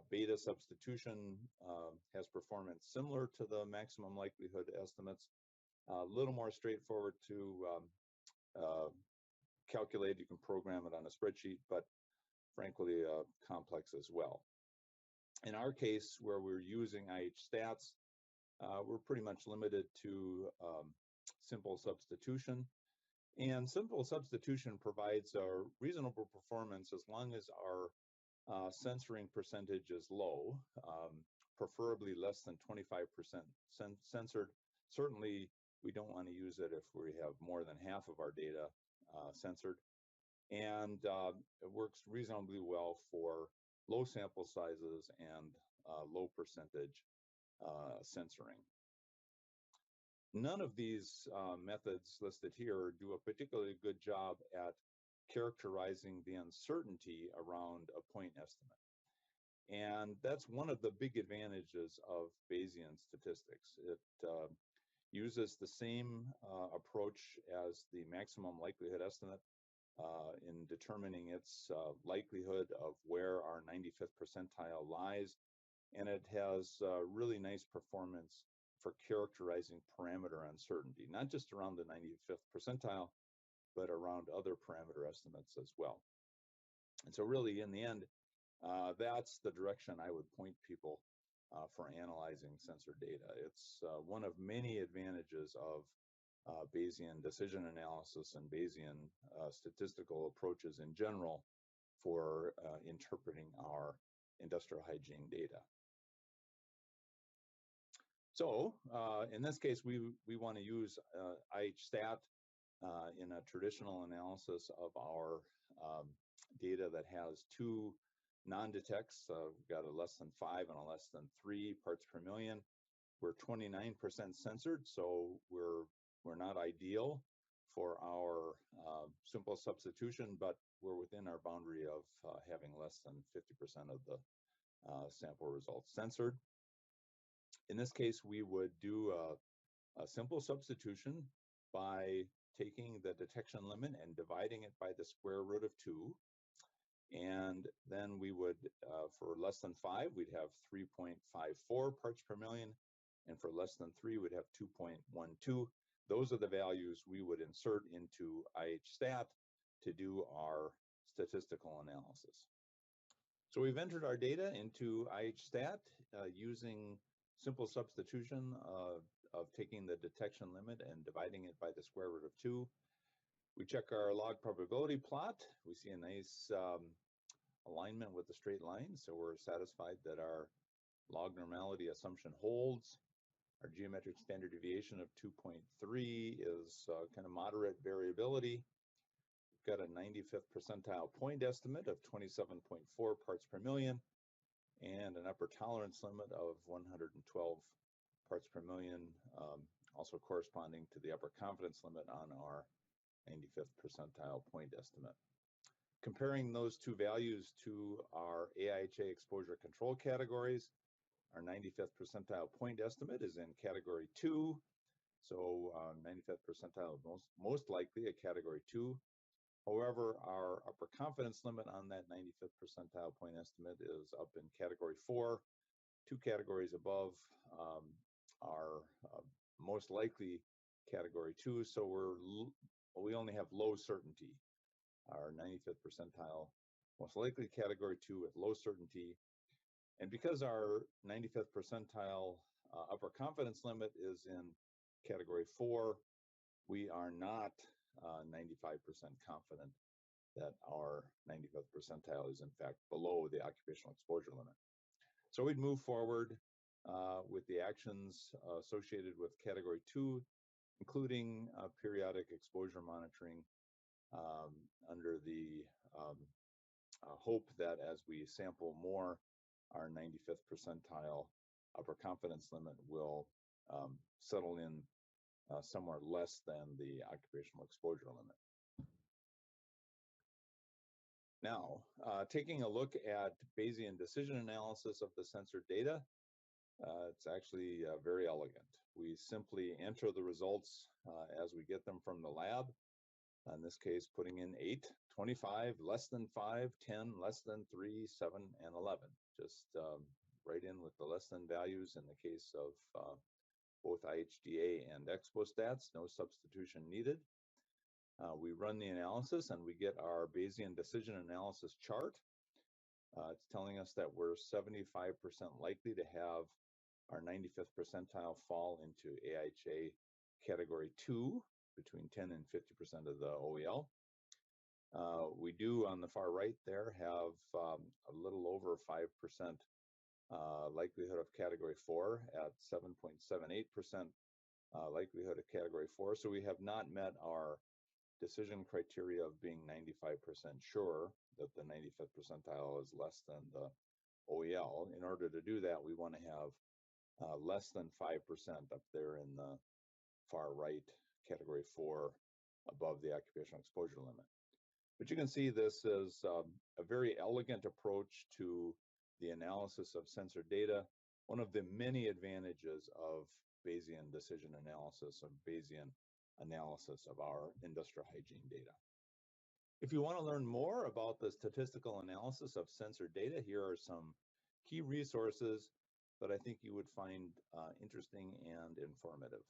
[SPEAKER 5] Beta substitution has performance similar to the maximum likelihood estimates, a little more straightforward to calculate. You can program it on a spreadsheet, but frankly complex as well. In our case, where we're using IH stats, we're pretty much limited to simple substitution. And simple substitution provides a reasonable performance as long as our censoring percentage is low, preferably less than 25% censored. Certainly, we don't want to use it if we have more than half of our data censored. And it works reasonably well for low sample sizes and low percentage censoring. None of these methods listed here do a particularly good job at characterizing the uncertainty around a point estimate. And that's one of the big advantages of Bayesian statistics. It uses the same approach as the maximum likelihood estimate in determining its likelihood of where our 95th percentile lies. And it has really nice performance for characterizing parameter uncertainty, not just around the 95th percentile, but around other parameter estimates as well. And so really, in the end, that's the direction I would point people for analyzing sensor data. It's one of many advantages of Bayesian decision analysis and Bayesian statistical approaches in general for interpreting our industrial hygiene data. So in this case, we want to use IH-stat in a traditional analysis of our data that has two non-detects. We've got a less than 5 and a less than 3 parts per million. We're 29% censored, so we're not ideal for our simple substitution, but we're within our boundary of having less than 50% of the sample results censored. In this case, we would do a simple substitution by taking the detection limit and dividing it by the square root of 2. And then we would, for less than 5, we'd have 3.54 parts per million. And for less than 3, we'd have 2.12. Those are the values we would insert into IH-stat to do our statistical analysis. So we've entered our data into IH-stat using simple substitution of taking the detection limit and dividing it by the square root of 2. We check our log probability plot. We see a nice alignment with the straight line, so we're satisfied that our log normality assumption holds. Our geometric standard deviation of 2.3 is kind of moderate variability. got a 95th percentile point estimate of 27.4 parts per million and an upper tolerance limit of 112 parts per million, also corresponding to the upper confidence limit on our 95th percentile point estimate. Comparing those two values to our AIHA exposure control categories, our 95th percentile point estimate is in category 2. So 95th percentile most likely a category 2. However, our upper confidence limit on that 95th percentile point estimate is up in category 4. 2 categories above are most likely category 2. So we only have low certainty. Our 95th percentile most likely category 2 with low certainty. And because our 95th percentile upper confidence limit is in category 4, we are not 95% confident that our 95th percentile is in fact below the occupational exposure limit. So we'd move forward with the actions associated with category 2, including periodic exposure monitoring under the hope that as we sample more, our 95th percentile upper confidence limit will settle in somewhere less than the occupational exposure limit. Now, taking a look at Bayesian decision analysis of the sensor data, it's actually very elegant. We simply enter the results as we get them from the lab. In this case, putting in 8, 25, less than 5, 10, less than 3, 7, and 11. Just right in with the less than values in the case of both IHDA and ExpoStats, no substitution needed. We run the analysis and we get our Bayesian decision analysis chart. It's telling us that we're 75% likely to have our 95th percentile fall into AIHA category 2, between 10 and 50% of the OEL. We do on the far right there have a little over 5% likelihood of category 4 at 7.78% likelihood of category 4. So we have not met our decision criteria of being 95% sure that the 95th percentile is less than the OEL. In order to do that, we want to have less than 5% up there in the far right, category 4, above the occupational exposure limit. But you can see this is a very elegant approach to the analysis of sensor data. One of the many advantages of Bayesian decision analysis, of Bayesian analysis of our industrial hygiene data. If you want to learn more about the statistical analysis of sensor data, here are some key resources that I think you would find interesting and informative.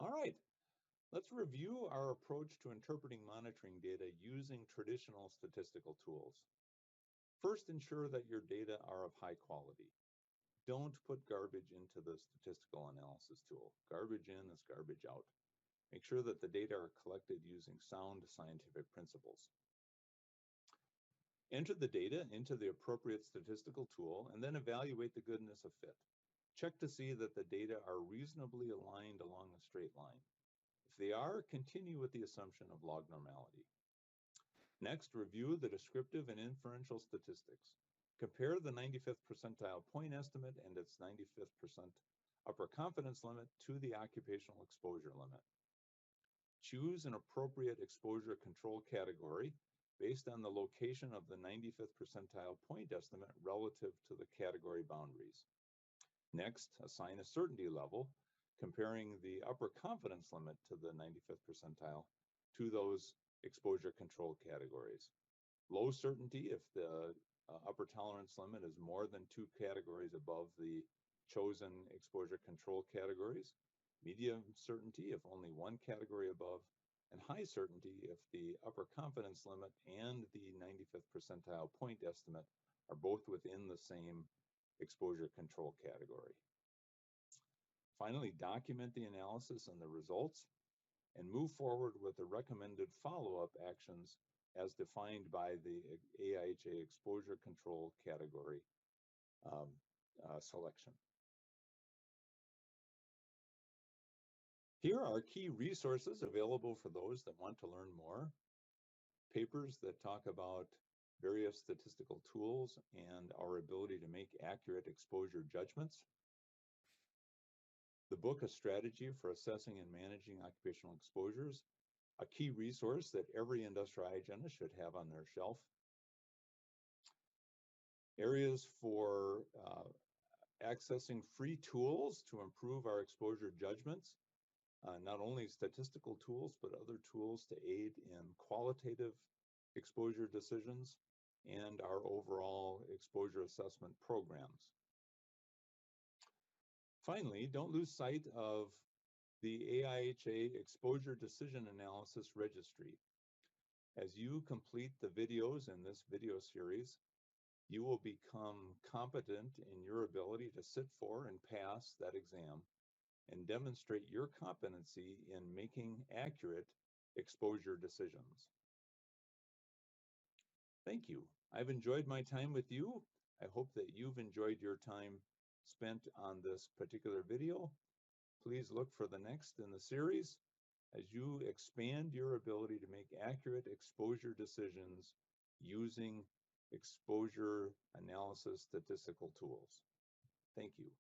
[SPEAKER 5] All right, let's review our approach to interpreting monitoring data using traditional statistical tools. First, ensure that your data are of high quality. Don't put garbage into the statistical analysis tool. Garbage in is garbage out. Make sure that the data are collected using sound scientific principles. Enter the data into the appropriate statistical tool and then evaluate the goodness of fit. Check to see that the data are reasonably aligned along a straight line. If they are, continue with the assumption of log normality. Next, review the descriptive and inferential statistics. Compare the 95th percentile point estimate and its 95th percent upper confidence limit to the occupational exposure limit. Choose an appropriate exposure control category based on the location of the 95th percentile point estimate relative to the category boundaries. Next, assign a certainty level, comparing the upper confidence limit to the 95th percentile to those exposure control categories. Low certainty if the upper tolerance limit is more than 2 categories above the chosen exposure control categories. Medium certainty if only 1 category above, and high certainty if the upper confidence limit and the 95th percentile point estimate are both within the same exposure control category. Finally, document the analysis and the results and move forward with the recommended follow-up actions as defined by the AIHA exposure control category selection. Here are key resources available for those that want to learn more. Papers that talk about various statistical tools and our ability to make accurate exposure judgments. The book, A Strategy for Assessing and Managing Occupational Exposures, a key resource that every industrial hygienist should have on their shelf. Areas for accessing free tools to improve our exposure judgments, not only statistical tools, but other tools to aid in qualitative exposure decisions and our overall exposure assessment programs. Finally, don't lose sight of the AIHA Exposure Decision Analysis Registry. As you complete the videos in this video series, you will become competent in your ability to sit for and pass that exam and demonstrate your competency in making accurate exposure decisions. Thank you. I've enjoyed my time with you. I hope that you've enjoyed your time spent on this particular video. Please look for the next in the series as you expand your ability to make accurate exposure decisions using exposure analysis statistical tools. Thank you.